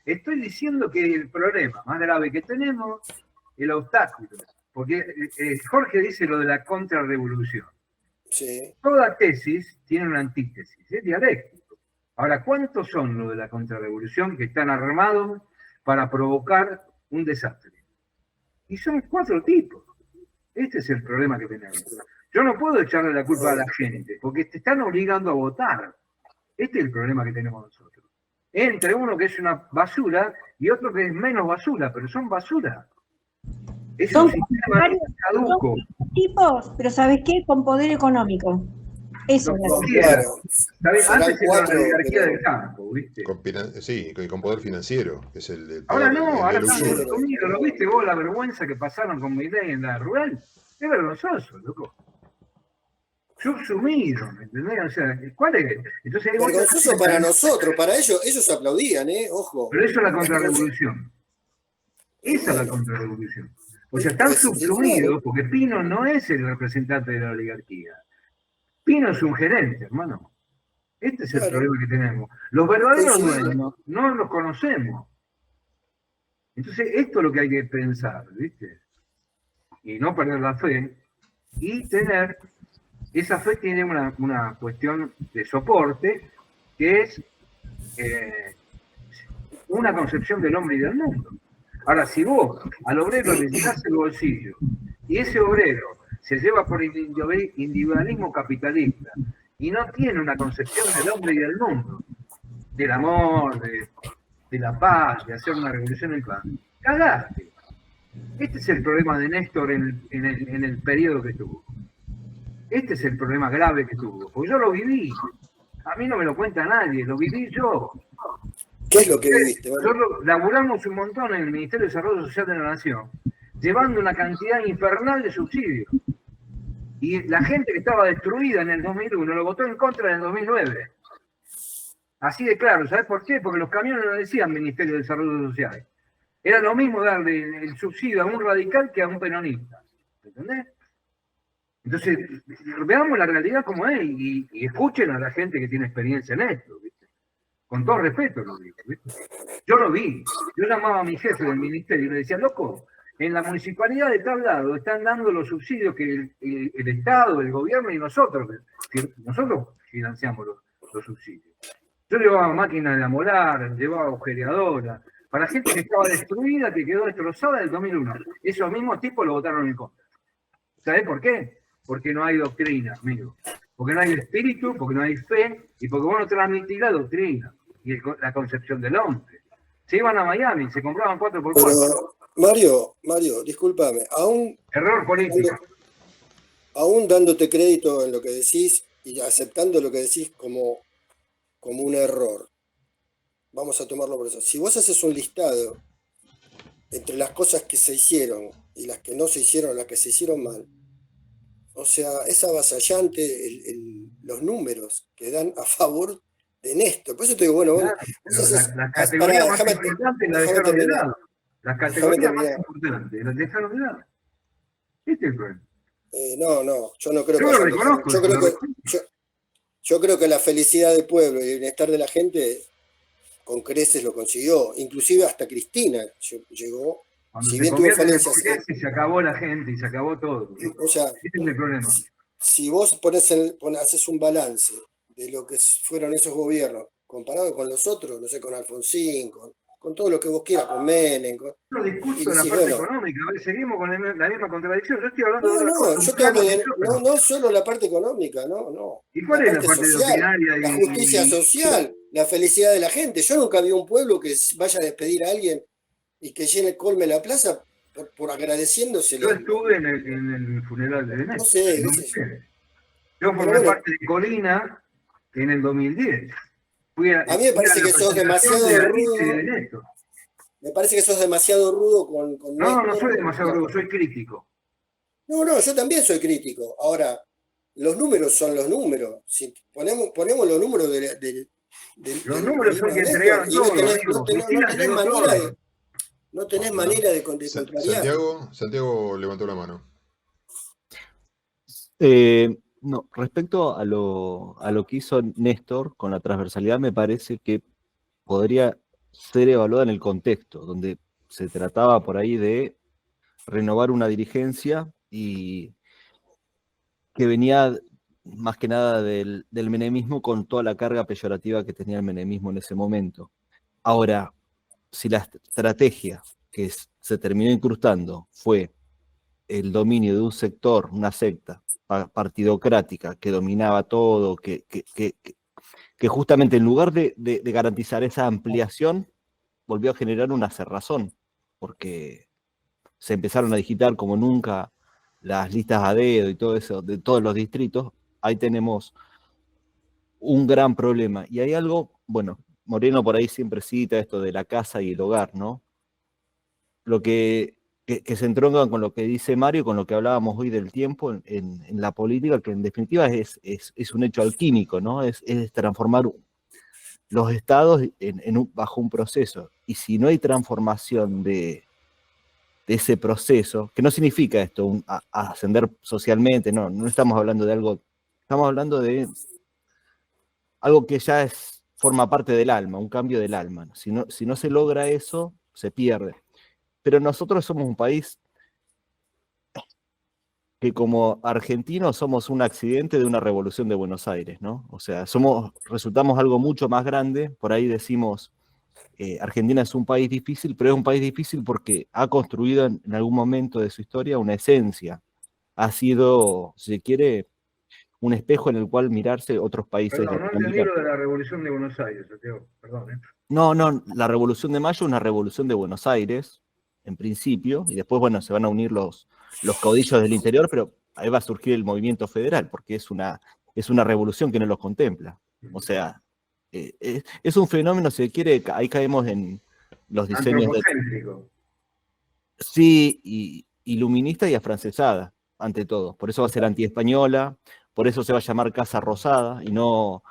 Estoy diciendo que el problema más grave que tenemos es el obstáculo. Porque Jorge dice lo de la contrarrevolución. Sí. Toda tesis tiene una antítesis, es dialéctico. Ahora, ¿cuántos son los de la contrarrevolución que están armados para provocar un desastre? Y son 4 tipos. Este es el problema que tenemos. Yo no puedo echarle la culpa a la gente, porque te están obligando a votar. Este es el problema que tenemos nosotros. Entre uno que es una basura y otro que es menos basura, pero son basura. Es un sistema caduco. Tipos, pero ¿sabes qué? Con poder económico. Eso es claro. Antes era la oligarquía del campo, ¿viste? Con poder financiero, que es el ahora no, ahora están subsumidos. ¿Lo viste vos la vergüenza que pasaron con Milei en la rural? Es vergonzoso, loco. Subsumido, ¿me entendés? O sea, ¿cuál es? Entonces, vergonzoso para nosotros, para ellos aplaudían, ojo. Pero eso es la contrarrevolución. Esa es la contrarrevolución. O sea, están subsumidos porque Pino no es el representante de la oligarquía. Pino es un gerente, hermano. Este es el problema que tenemos. Los verdaderos dueños no los conocemos. Entonces, esto es lo que hay que pensar, ¿viste? Y no perder la fe. Y tener, esa fe tiene una cuestión de soporte, que es una concepción del hombre y del mundo. Ahora, si vos al obrero le llenás el bolsillo, y ese obrero se lleva por individualismo capitalista y no tiene una concepción del hombre y del mundo, del amor, de la paz, de hacer una revolución en paz. Cagaste. Este es el problema de Néstor en el periodo que tuvo. Este es el problema grave que tuvo. Porque yo lo viví. A mí no me lo cuenta nadie, lo viví yo. ¿Qué es lo que viviste? Nosotros laburamos un montón en el Ministerio de Desarrollo Social de la Nación, llevando una cantidad infernal de subsidios. Y la gente que estaba destruida en el 2001 lo votó en contra en el 2009. Así de claro, ¿sabes por qué? Porque los camiones no decían Ministerio de Desarrollo Social. Era lo mismo darle el subsidio a un radical que a un peronista. ¿Entendés? Entonces, veamos la realidad como es y escuchen a la gente que tiene experiencia en esto, ¿viste? Con todo respeto lo digo, ¿viste? Yo lo vi. Yo llamaba a mi jefe del ministerio y le decía, loco, en la municipalidad de tal lado están dando los subsidios que el Estado, el gobierno y nosotros financiamos los subsidios. Yo llevaba máquinas de amolar, llevaba agujereadoras, para gente que estaba destruida, que quedó destrozada del 2001. Esos mismos tipos lo votaron en contra. ¿Sabés por qué? Porque no hay doctrina, amigo. Porque no hay espíritu, porque no hay fe, y porque vos no transmitís la doctrina y la concepción del hombre. Se iban a Miami, se compraban 4x4. Pero, Mario, discúlpame, Error político. Aún dándote crédito en lo que decís y aceptando lo que decís como un error, vamos a tomarlo por eso. Si vos haces un listado entre las cosas que se hicieron y las que no se hicieron, las que se hicieron mal, o sea, es avasallante los números que dan a favor de Néstor. Por eso te digo, bueno, las categorías más importantes las dejaron de lado. Las categorías más importantes las dejaron de lado. Este es el problema. No, yo no creo yo que... Lo reconozco, yo creo que la felicidad del pueblo y el bienestar de la gente con creces lo consiguió. Inclusive hasta Cristina llegó. Cuando si bien tuvo falencias, se acabó la gente y se acabó todo. O sea, este es el problema. Si vos haces un balance de lo que fueron esos gobiernos comparado con los otros, no sé, con Alfonsín, con todo lo que vos quieras, con Menem. No discuto la parte económica, seguimos con la misma contradicción. Yo estoy hablando de yo te hablo de no solo la parte económica, no. ¿Y cuál es la parte social, la justicia social, la felicidad de la gente? Yo nunca vi un pueblo que vaya a despedir a alguien y que colme la plaza por agradeciéndoselo. Yo estuve en el funeral de Néstor. No sé. Yo formé parte de Colina en el 2010. A mí me parece que sos demasiado rudo. Me parece que sos demasiado rudo con No soy demasiado rudo, soy crítico. No, yo también soy crítico. Ahora, los números son los números. Si ponemos los números los números son que entregaron todo. No tenés manera de contrariar. Santiago levantó la mano. No, respecto a lo que hizo Néstor con la transversalidad, me parece que podría ser evaluada en el contexto, donde se trataba por ahí de renovar una dirigencia y que venía más que nada del menemismo con toda la carga peyorativa que tenía el menemismo en ese momento. Ahora, si la estrategia que se terminó incrustando fue el dominio de un sector, una secta partidocrática que dominaba todo, que justamente en lugar de garantizar esa ampliación, volvió a generar una cerrazón, porque se empezaron a digitar como nunca las listas a dedo y todo eso de todos los distritos. Ahí tenemos un gran problema. Y hay algo, bueno, Moreno por ahí siempre cita esto de la casa y el hogar, ¿no? Lo que se entronca con lo que dice Mario, con lo que hablábamos hoy del tiempo en la política, que en definitiva es un hecho alquímico, ¿no? Es transformar los estados bajo un proceso. Y si no hay transformación de ese proceso, que no significa esto, ascender socialmente, no estamos hablando de algo, estamos hablando de algo que ya forma parte del alma, un cambio del alma. Si no se logra eso, se pierde. Pero nosotros somos un país que como argentinos somos un accidente de una revolución de Buenos Aires, ¿no? O sea, resultamos algo mucho más grande. Por ahí decimos, Argentina es un país difícil, pero es un país difícil porque ha construido en algún momento de su historia una esencia. Ha sido, si se quiere, un espejo en el cual mirarse otros países. Perdón, no entendí lo de la Revolución de Buenos Aires, Santiago, perdón. No, la Revolución de Mayo es una revolución de Buenos Aires, en principio, y después, bueno, se van a unir los caudillos del interior, pero ahí va a surgir el movimiento federal, porque es una revolución que no los contempla. O sea, es un fenómeno, si se quiere, ahí caemos en los diseños sí, iluminista y afrancesada, ante todo. Por eso va a ser antiespañola, por eso se va a llamar Casa Rosada, y no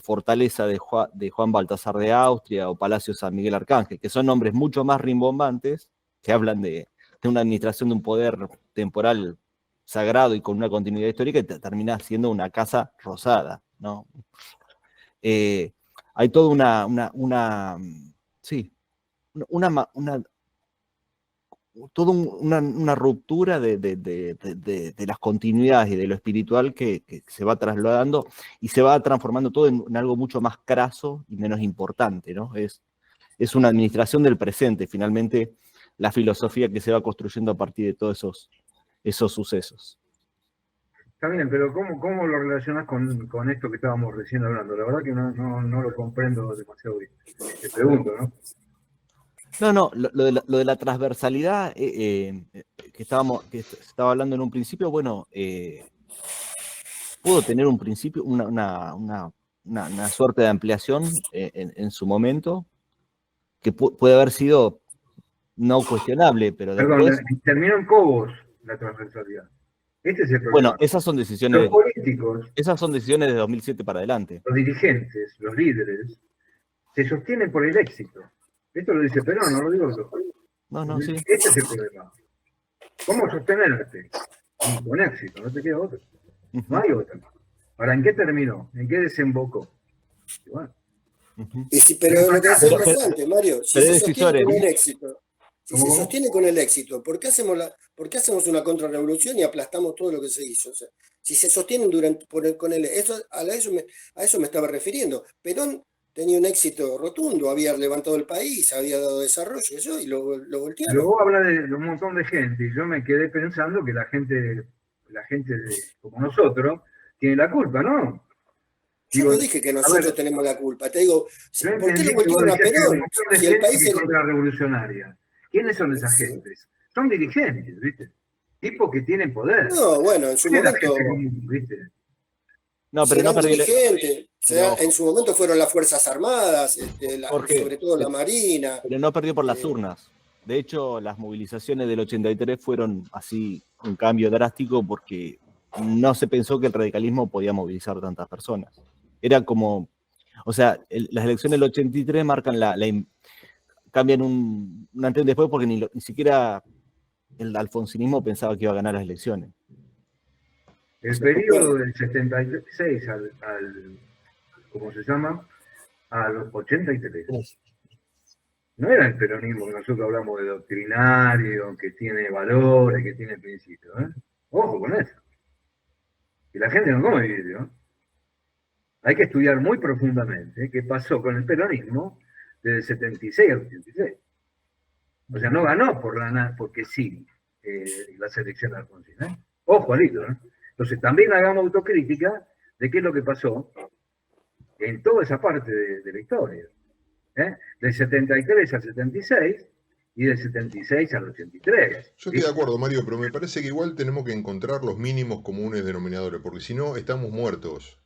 Fortaleza de Juan Baltasar de Austria o Palacio San Miguel Arcángel, que son nombres mucho más rimbombantes, que hablan de una administración de un poder temporal sagrado y con una continuidad histórica, y termina siendo una Casa Rosada, ¿no? Hay toda una ruptura de las continuidades y de lo espiritual que se va trasladando y se va transformando todo en algo mucho más craso y menos importante, ¿no? Es una administración del presente, finalmente, la filosofía que se va construyendo a partir de todos esos sucesos. Está bien, pero ¿cómo lo relacionas con esto que estábamos recién hablando? La verdad que no lo comprendo demasiado bien. Te pregunto, ¿no? No, lo de la transversalidad que estaba hablando en un principio, bueno, pudo tener un principio, una suerte de ampliación en su momento, que puede haber sido no cuestionable, pero después... Perdón, terminó en Cobos la transversalidad. Este es el problema. Bueno, esas son decisiones... Los políticos... Esas son decisiones de 2007 para adelante. Los dirigentes, los líderes, se sostienen por el éxito. Esto lo dice Perón, no lo digo yo. No, sí. Este es el problema. ¿Cómo sostenerte? Con éxito, no te queda otro. No hay otra. Ahora, ¿en qué terminó? ¿En qué desembocó? Y bueno. Pero lo que decíamos antes, Mario, si se sostiene con el éxito, con el éxito, ¿por qué hacemos una contrarrevolución y aplastamos todo lo que se hizo? O sea, si se sostienen a eso me estaba refiriendo. Perón tenía un éxito rotundo, había levantado el país, había dado desarrollo, y lo voltearon. Luego habla de un montón de gente, y yo me quedé pensando que la gente como nosotros tiene la culpa, ¿no? Yo no dije que nosotros tenemos la culpa, te digo, ¿por qué lo voltearon a Perón? Si el país es contrarrevolucionaria. ¿Quiénes son esas gentes? Son dirigentes, ¿viste? Tipos que tienen poder. No, bueno, en su momento... ¿viste? No, pero no perdí en su momento fueron las Fuerzas Armadas, sobre todo la Marina. Pero no perdió por las urnas. De hecho, las movilizaciones del 83 fueron así un cambio drástico porque no se pensó que el radicalismo podía movilizar tantas personas. Era como, o sea, las elecciones del 83 marcan cambian un antes y un después porque ni siquiera el alfonsinismo pensaba que iba a ganar las elecciones. El periodo del 76 ¿cómo se llama? A los 83. No era el peronismo que nosotros hablamos de doctrinario, que tiene valores, que tiene principios. Ojo con eso. Y la gente no come vidrio. Hay que estudiar muy profundamente qué pasó con el peronismo desde el 76 al 86. O sea, no ganó porque sí las elecciones alfonsinas. Ojo, Alito, ¿no? Entonces también hagamos autocrítica de qué es lo que pasó en toda esa parte de la historia. Del 73 al 76 y del 76 al 83. Yo estoy de acuerdo, Mario, pero me parece que igual tenemos que encontrar los mínimos comunes denominadores, porque si no, estamos muertos.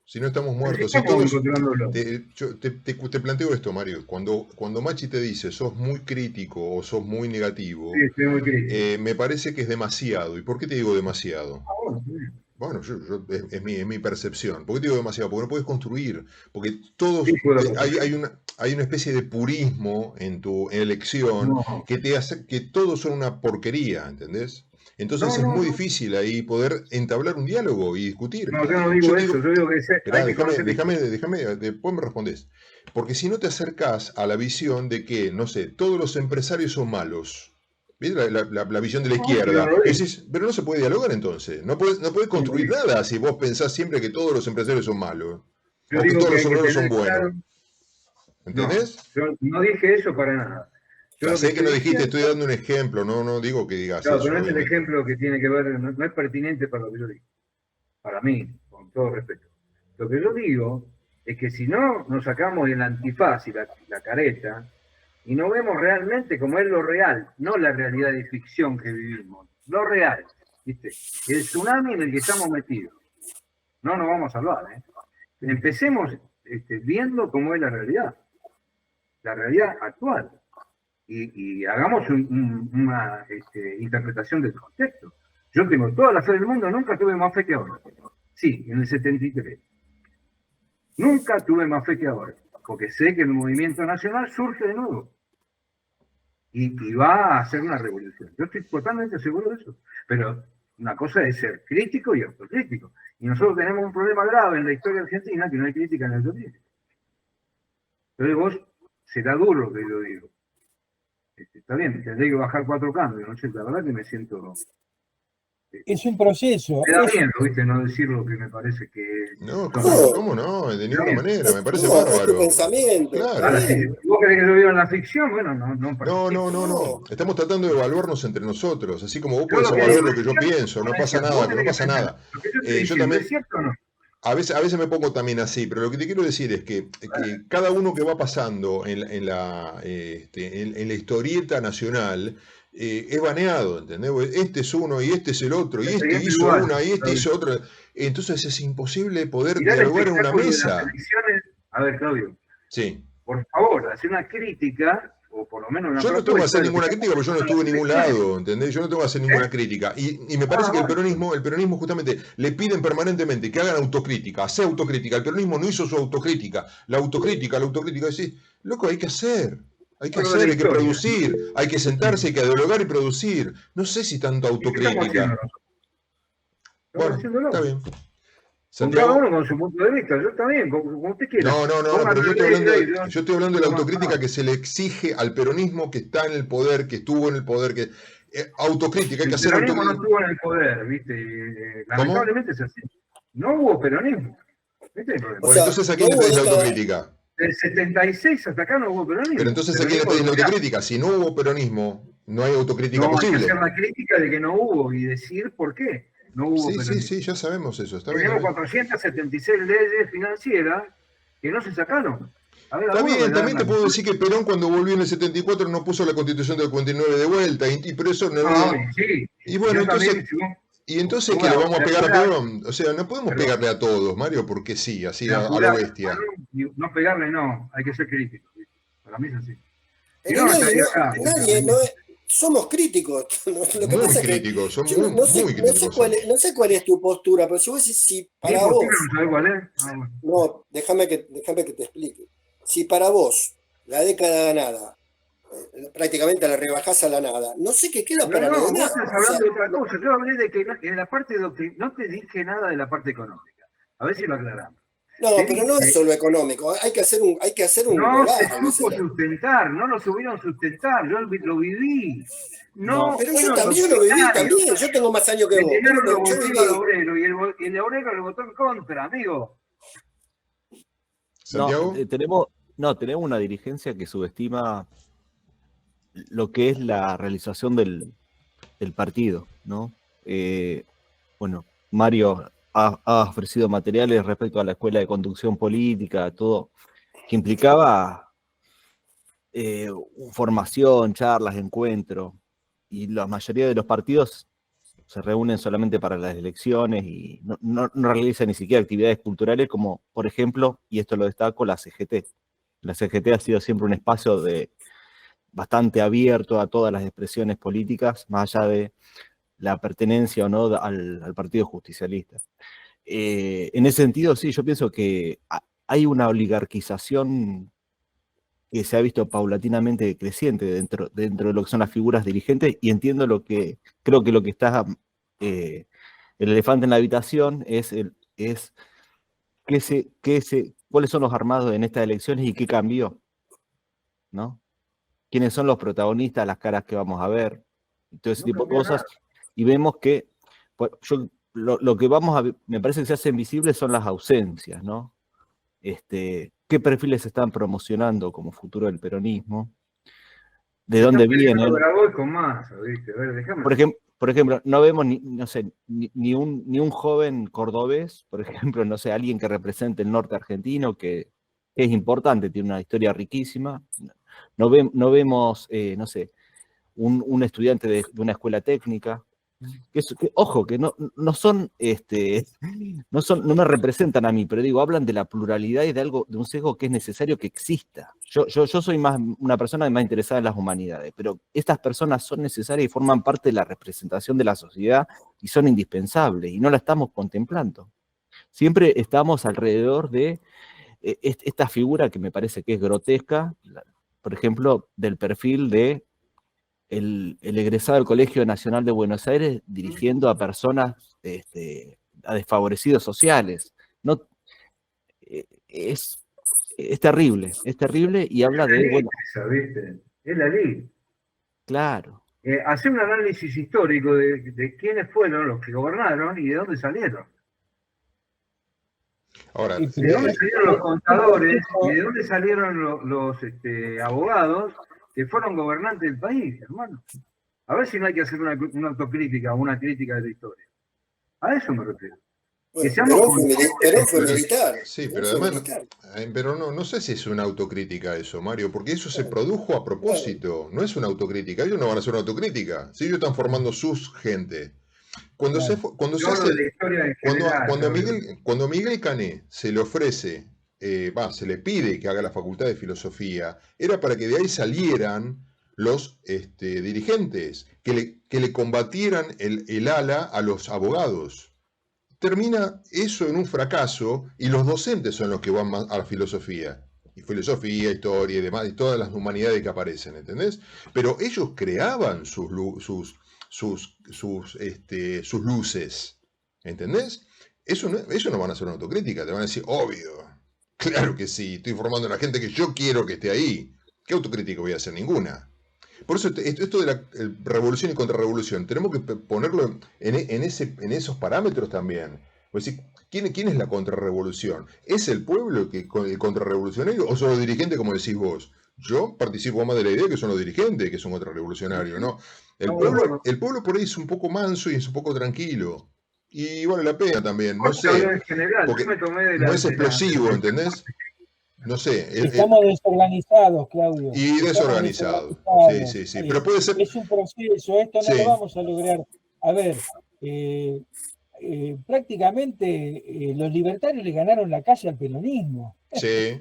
Si no estamos muertos. Te planteo esto, Mario. Cuando Machi te dice sos muy crítico o sos muy negativo, sí, estoy muy crítico. Me parece que es demasiado. ¿Y por qué te digo demasiado? Bueno, es mi percepción. ¿Por qué te digo demasiado? Porque no puedes construir. Porque todos hay una especie de purismo en tu elección que te hace que todos son una porquería, ¿entendés? Entonces es muy difícil ahí poder entablar un diálogo y discutir. No, yo no digo eso, yo digo que... Déjame, después me respondes. Porque si no te acercás a la visión de que, no sé, todos los empresarios son malos. ¿Viste la visión de la izquierda? Decís, pero no se puede dialogar entonces. No puedes construir nada si vos pensás siempre que todos los empresarios son malos. O que todos los obreros son buenos. ¿Entendés? Yo no dije eso para nada. Ya sé que no dijiste, estoy dando un ejemplo, no digo que digas claro, eso. Pero no es el ejemplo que tiene que ver, no es pertinente para lo que yo digo. para mí, con todo respeto. Lo que yo digo es que si no nos sacamos el antifaz y la careta, y no vemos realmente cómo es lo real, no la realidad de ficción que vivimos, lo real, ¿viste? El tsunami en el que estamos metidos. No nos vamos a salvar, ¿eh? Empecemos viendo cómo es la realidad actual, y hagamos una interpretación del contexto. Yo tengo toda la fe del mundo, nunca tuve más fe que ahora. Sí, en el 73. Nunca tuve más fe que ahora, porque sé que el movimiento nacional surge de nuevo y va a hacer una revolución. Yo estoy totalmente seguro de eso. Pero una cosa es ser crítico y autocrítico. Y nosotros tenemos un problema grave en la historia argentina, que no hay crítica en la autocrítica. Entonces vos, será duro lo que yo digo. Está bien, tendré que bajar 4 cambios, no sé, la verdad que me siento... Es un proceso. Me da miedo, ¿viste? No decir lo que me parece que... No, ¿cómo no? De ninguna manera, me parece bárbaro. Es tu pensamiento. Claro. Ahora, si vos querés que yo viva en la ficción, bueno, no. No. Estamos tratando de evaluarnos entre nosotros, así como vos Yo podés lo que evaluar digo lo que yo es cierto, pienso, no es pasa cierto, nada, vos no tenés pasa que nada. Lo que yo estoy Yo diciendo, también, ¿es cierto o no? a veces me pongo también así, pero lo que te quiero decir es que cada uno que va pasando en la historieta nacional es baneado, ¿entendés? Este es uno y este es el otro, y este hizo Igual, una y este Claudio. hizo otra. Entonces es imposible poder Mirá el dialogar en una espectáculo de las mesa. elecciones. A ver, Claudio, Sí. por favor, hacer una crítica, o por lo menos una Yo no tengo que propuesta hacer de lo ninguna que crítica porque yo no pasó en estuve en las ningún elecciones. lado, ¿entendés? Yo no tengo que hacer ninguna crítica. Y me parece que el peronismo justamente le piden permanentemente que hagan autocrítica, hacer autocrítica. El peronismo no hizo su autocrítica. La autocrítica, decís, loco, hay que hacer. Hay que hacer, hay que producir, hay que sentarse, hay que dialogar y producir. No sé si tanto autocrítica. Bueno, está bien. Con Santiago. cada uno con su punto de vista, yo también, como usted quiera. No, pero yo estoy hablando de la autocrítica que se le exige al peronismo que está en el poder, que estuvo en el poder, que autocrítica, hay que hacer autocrítica. El peronismo no autocrítica. estuvo en el poder, ¿viste? Lamentablemente es así. No hubo peronismo. ¿Viste? Bueno, entonces ¿a quién le pedís la autocrítica? Del 76 hasta acá no hubo peronismo. Pero entonces ¿a quién le pedís la autocrítica? Si no hubo peronismo, no hay autocrítica posible. Hay que hacer la crítica de que no hubo y decir por qué no hubo peronismo. Sí, ya sabemos eso. Tenemos 476 leyes financieras que no se sacaron. Está bien, también te puedo decir que Perón cuando volvió en el 74 no puso la Constitución del 49 de vuelta, pero eso no... Sí. Y bueno, entonces ¿qué le vamos a pegar a Perón? O sea, no podemos pegarle a todos, Mario, porque sí, así a la bestia. No pegarle, no, hay que ser crítico. Para mí es así. Somos críticos. Lo que muy pasa es críticos, que son muy críticos. No sé cuál es tu postura, pero si vos decís, si para vos... No, déjame que te explique. Si para vos la década ganada prácticamente la rebajás a la nada, no sé qué queda para no, nada. Vos estás hablando de otra cosa. Yo hablé de que en la parte no te dije nada de la parte económica. A ver si lo aclaramos. No, pero no es solo económico, hay que hacer un no se supo sustentar, no lo supieron sustentar, yo lo viví. Pero yo también lo viví, yo tengo más años que vos. Lo votó al obrero y el obrero lo votó en contra, amigo. ¿Santiago? Tenemos una dirigencia que subestima lo que es la realización del partido, ¿no? Bueno, Mario ha ofrecido materiales respecto a la escuela de conducción política, todo, que implicaba formación, charlas, encuentros, y la mayoría de los partidos se reúnen solamente para las elecciones y no realizan ni siquiera actividades culturales como, por ejemplo, y esto lo destaco, la CGT. La CGT ha sido siempre un espacio bastante abierto a todas las expresiones políticas, más allá de la pertenencia o no al Partido Justicialista. En ese sentido, sí, yo pienso que hay una oligarquización que se ha visto paulatinamente creciente dentro de lo que son las figuras dirigentes, y entiendo creo que lo que está, el elefante en la habitación es cuáles son los armados en estas elecciones y qué cambió, ¿no? ¿Quiénes son los protagonistas, las caras que vamos a ver? Todo ese tipo de cosas. Y vemos que lo que me parece que se hacen visibles son las ausencias, ¿no? ¿Qué perfiles se están promocionando como futuro del peronismo? ¿De dónde vienen? por ejemplo, no vemos no sé, ni un joven cordobés, por ejemplo, no sé, alguien que represente el norte argentino, que es importante, tiene una historia riquísima. No vemos, no sé, un estudiante de una escuela técnica. Ojo, que no son, no me representan a mí, pero digo, hablan de la pluralidad y de un sesgo que es necesario que exista. Yo soy más una persona más interesada en las humanidades, pero estas personas son necesarias y forman parte de la representación de la sociedad y son indispensables, y no la estamos contemplando. Siempre estamos alrededor de esta figura que me parece que es grotesca, por ejemplo, del perfil de el egresado del Colegio Nacional de Buenos Aires dirigiendo a personas, a desfavorecidos sociales. No, es terrible y habla de... Bueno, ¿viste? Es la ley. Claro. Hacer un análisis histórico de quiénes fueron los que gobernaron y de dónde salieron. Ahora, ¿De dónde salieron los contadores y de dónde salieron los abogados que fueron gobernantes del país, hermano? A ver si no hay que hacer una autocrítica o una crítica de la historia. A eso me refiero. Bueno, Perón fue militar. Sí, pero además, pero no sé si es una autocrítica eso, Mario, porque eso se produjo a propósito, no es una autocrítica. Ellos no van a hacer una autocrítica, si ellos están formando sus gente. Cuando Miguel Cané se le ofrece, se le pide que haga la Facultad de Filosofía, era para que de ahí salieran los dirigentes, que le combatieran el ala a los abogados. Termina eso en un fracaso y los docentes son los que van más a la filosofía. Y filosofía, historia y demás, y todas las humanidades que aparecen, ¿entendés? Pero ellos creaban sus luces, ¿entendés? Eso no van a ser una autocrítica, te van a decir, obvio, claro que sí, estoy formando a la gente que yo quiero que esté ahí. ¿Qué autocrítica voy a hacer? Ninguna. Por eso esto de la revolución y contrarrevolución, tenemos que ponerlo en esos parámetros también. Es decir, ¿quién es la contrarrevolución? ¿Es el pueblo el contrarrevolucionario o son los dirigentes, como decís vos? Yo participo más de la idea que son los dirigentes que son contrarrevolucionarios, ¿no? El pueblo por ahí es un poco manso y es un poco tranquilo. Y vale la pena también, no sé. Porque no es explosivo, ¿entendés? No sé. Estamos desorganizados, Claudio. Y desorganizados. Sí. Pero puede ser. Es un proceso, esto no lo vamos a lograr. A ver, prácticamente los libertarios le ganaron la calle al peronismo. Sí.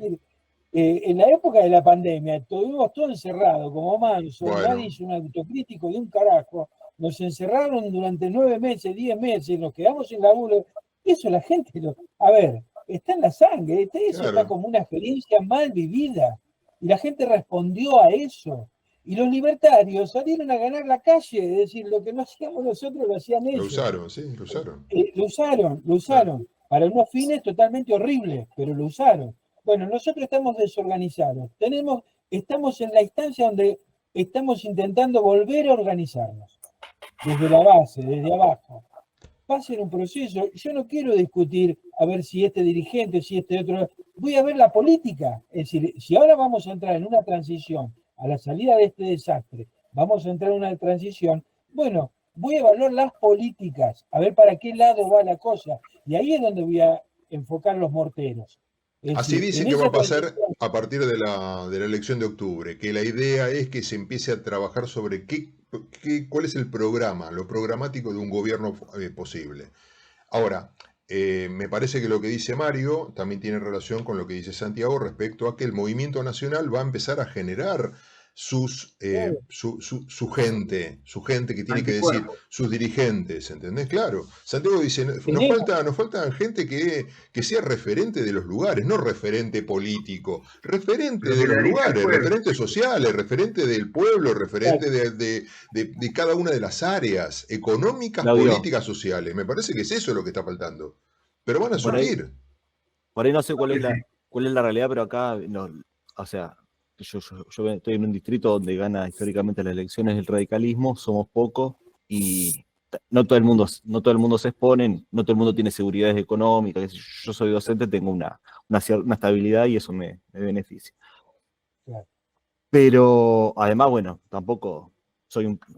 En la época de la pandemia, estuvimos todos encerrados, como manso, nadie hizo un autocrítico de un carajo. Nos encerraron durante 9 meses, 10 meses, nos quedamos sin laburo. Eso la gente a ver, está en la sangre, eso está como una experiencia mal vivida. Y la gente respondió a eso. Y los libertarios salieron a ganar la calle, es decir, lo que no hacíamos nosotros lo hacían ellos. Lo usaron, sí, lo usaron. Lo usaron. Para unos fines totalmente horribles, pero lo usaron. Bueno, nosotros estamos desorganizados. Estamos en la instancia donde estamos intentando volver a organizarnos. Desde la base, desde abajo. Va a ser un proceso. Yo no quiero discutir a ver si este dirigente, si este otro. Voy a ver la política. Es decir, si ahora vamos a entrar en una transición a la salida de este desastre, vamos a entrar en una transición, bueno, voy a evaluar las políticas, a ver para qué lado va la cosa. Y ahí es donde voy a enfocar los morteros. Así dicen que va a pasar a partir de la elección de octubre, que la idea es que se empiece a trabajar sobre cuál es el programa, lo programático de un gobierno posible. Ahora, me parece que lo que dice Mario también tiene relación con lo que dice Santiago respecto a que el movimiento nacional va a empezar a generar su gente que tiene que decir, sus dirigentes, ¿entendés? Claro, Santiago dice, nos falta gente que sea referente de los lugares, no referente político, referente de los lugares, referente sociales, referente del pueblo, referente de cada una de las áreas económicas, políticas, sociales. Me parece que es eso lo que está faltando. Pero van a surgir. Por ahí no sé cuál es la realidad, pero acá, no, o sea, yo estoy en un distrito donde gana históricamente las elecciones el radicalismo, somos pocos y no todo el mundo se expone, no todo el mundo tiene seguridades económicas. Yo soy docente, tengo una estabilidad y eso me beneficia. Claro. Pero además, bueno, tampoco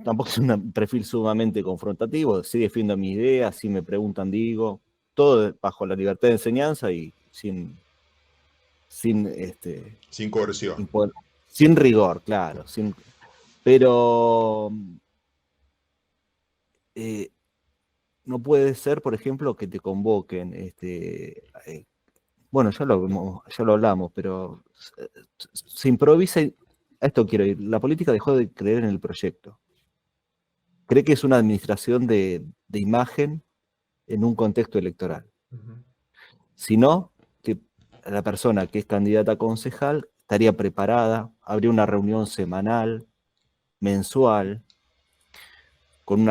tampoco soy un perfil sumamente confrontativo, sí defiendo mi idea, si me preguntan digo, todo bajo la libertad de enseñanza y sin coerción. Sin rigor, claro. Pero no puede ser, por ejemplo, que te convoquen, bueno, ya lo hablamos, pero se improvisa, a esto quiero ir, la política dejó de creer en el proyecto. Cree que es una administración de imagen en un contexto electoral. Sino que la persona que es candidata a concejal estaría preparada, habría una reunión semanal, mensual, con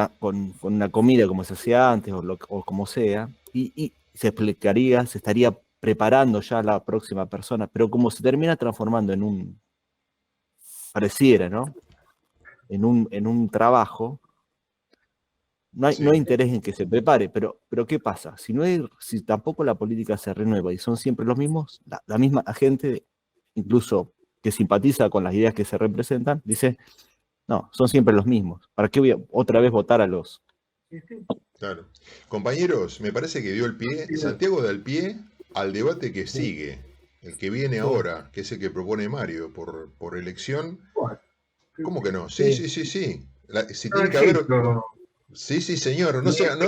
una comida como se hacía antes o como sea, y se explicaría, se estaría preparando ya la próxima persona, pero como se termina transformando en un, pareciera, ¿no? En un trabajo, no hay interés en que se prepare, pero ¿qué pasa? Si tampoco la política se renueva y son siempre los mismos, la misma gente, incluso que simpatiza con las ideas que se representan, dice, no, son siempre los mismos. ¿Para qué voy a otra vez votar a los? Claro. Compañeros, me parece que dio el pie, Santiago da el pie al debate que sigue, el que viene ahora, que es el que propone Mario, por elección. ¿Cómo que no? Sí. Si tiene que haber... Sí, señor, no se haga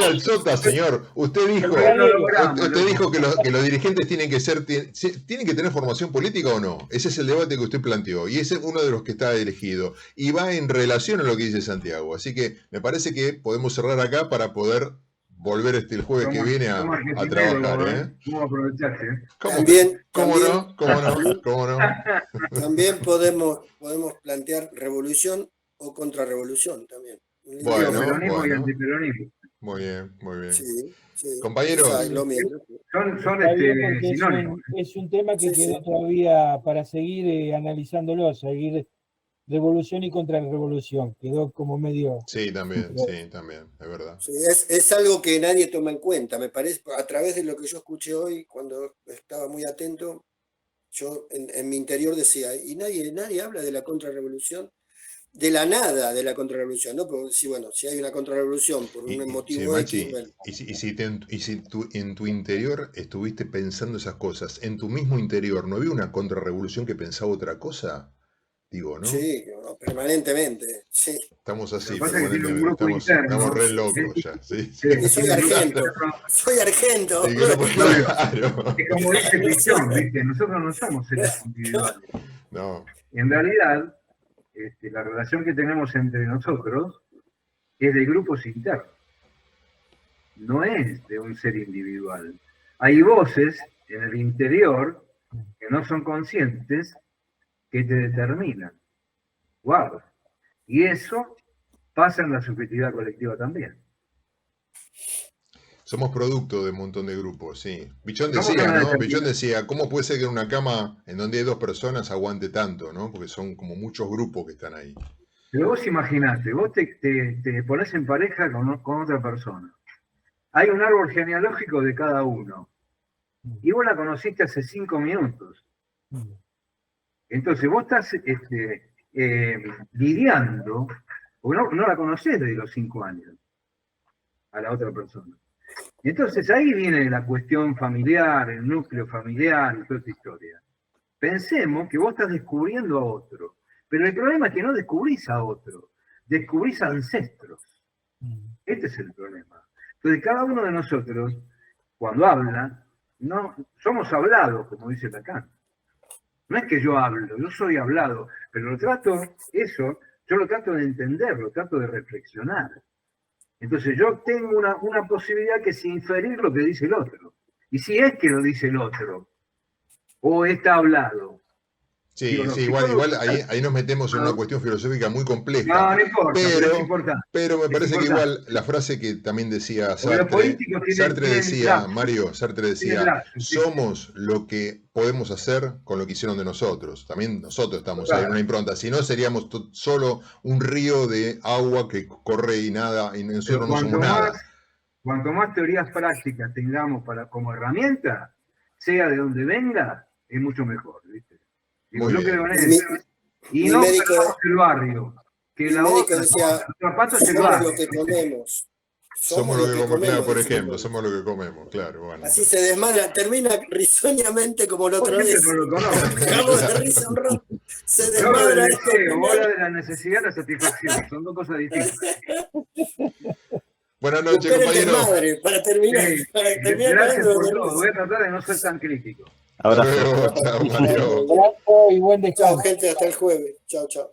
el sota, señor. Usted dijo que los dirigentes tienen que tener formación política o no. Ese es el debate que usted planteó y ese es uno de los que está elegido y va en relación a lo que dice Santiago. Así que me parece que podemos cerrar acá para poder volver el jueves que viene a trabajar. ¿Cómo aprovecharse? ¿Cómo no? También podemos plantear revolución o contrarrevolución también. Peronismo y antiperonismo. Muy bien. Sí. Compañeros. Son sinónimos. Es un tema que quedó todavía para seguir analizándolo, seguir revolución y contrarrevolución. Quedó como medio... Sí, también, es verdad. Sí, es algo que nadie toma en cuenta, me parece, a través de lo que yo escuché hoy, cuando estaba muy atento, yo en mi interior decía, y nadie habla de la contrarrevolución, de la nada de la contrarrevolución, ¿no? Porque si hay una contrarrevolución por un motivo X, bueno. Y si en tu interior estuviste pensando esas cosas, en tu mismo interior, ¿no había una contrarrevolución que pensaba otra cosa? Digo, ¿no? Sí, permanentemente, sí. Estamos así, estamos re locos ya, ¿sí? Soy argento. Claro. Es como dice Pichón, ¿viste? Nosotros no somos seres individuales. No. En realidad, la relación que tenemos entre nosotros es de grupos internos, no es de un ser individual. Hay voces en el interior que no son conscientes que te determinan. Guarda. Y eso pasa en la subjetividad colectiva también. Somos producto de un montón de grupos, sí. Bichón decía, ¿no? Bichón decía, ¿cómo puede ser que en una cama en donde hay 2 personas aguante tanto, ¿no? Porque son como muchos grupos que están ahí. Pero vos imaginate, vos te pones en pareja con otra persona. Hay un árbol genealógico de cada uno. Y vos la conociste hace 5 minutos. Entonces vos estás lidiando, porque no la conocés desde los 5 años a la otra persona. Entonces ahí viene la cuestión familiar, el núcleo familiar y toda esta historia. Pensemos que vos estás descubriendo a otro, pero el problema es que no descubrís a otro, descubrís ancestros. Este es el problema. Entonces cada uno de nosotros, cuando habla, no somos hablados, como dice Lacan. No es que yo hablo, yo soy hablado, pero yo lo trato de entender, lo trato de reflexionar. Entonces yo tengo una posibilidad que es inferir lo que dice el otro. Y si es que lo dice el otro, o está hablado. Sí, igual ahí nos metemos en una cuestión filosófica muy compleja. No importa, pero me parece que igual la frase que también decía Sartre decía, somos lo que podemos hacer con lo que hicieron de nosotros. También nosotros estamos ahí en una impronta. Si no, seríamos solo un río de agua que corre y nada, y nosotros no somos nada. Cuanto más teorías prácticas tengamos como herramienta, sea de donde venga, es mucho mejor, ¿viste? Y Mi no médico- perdamos el barrio. Que mi la médico otra, decía, el zapato es el somos barrio. lo que comemos. Somos lo que comemos, claro, por dice mi ejemplo, médico. somos lo que comemos, claro. Bueno, Así se desmadra, termina risueñamente como la otra Vos vez. siempre lo conozco. Cagamos de risa un rato. Se Yo hablo del desmadra. deseo, vos hablas de la necesidad y la satisfacción. Son dos cosas distintas. buenas noches, Buscar el compañero. desmadre para terminar. Sí, Para terminar gracias cagando por de todo. risa. Voy a tratar de no ser tan crítico. Hasta Abrazo. luego, chao, Mario. Abrazo y buen Chao, descanso. gente, hasta el jueves. Chao, chao.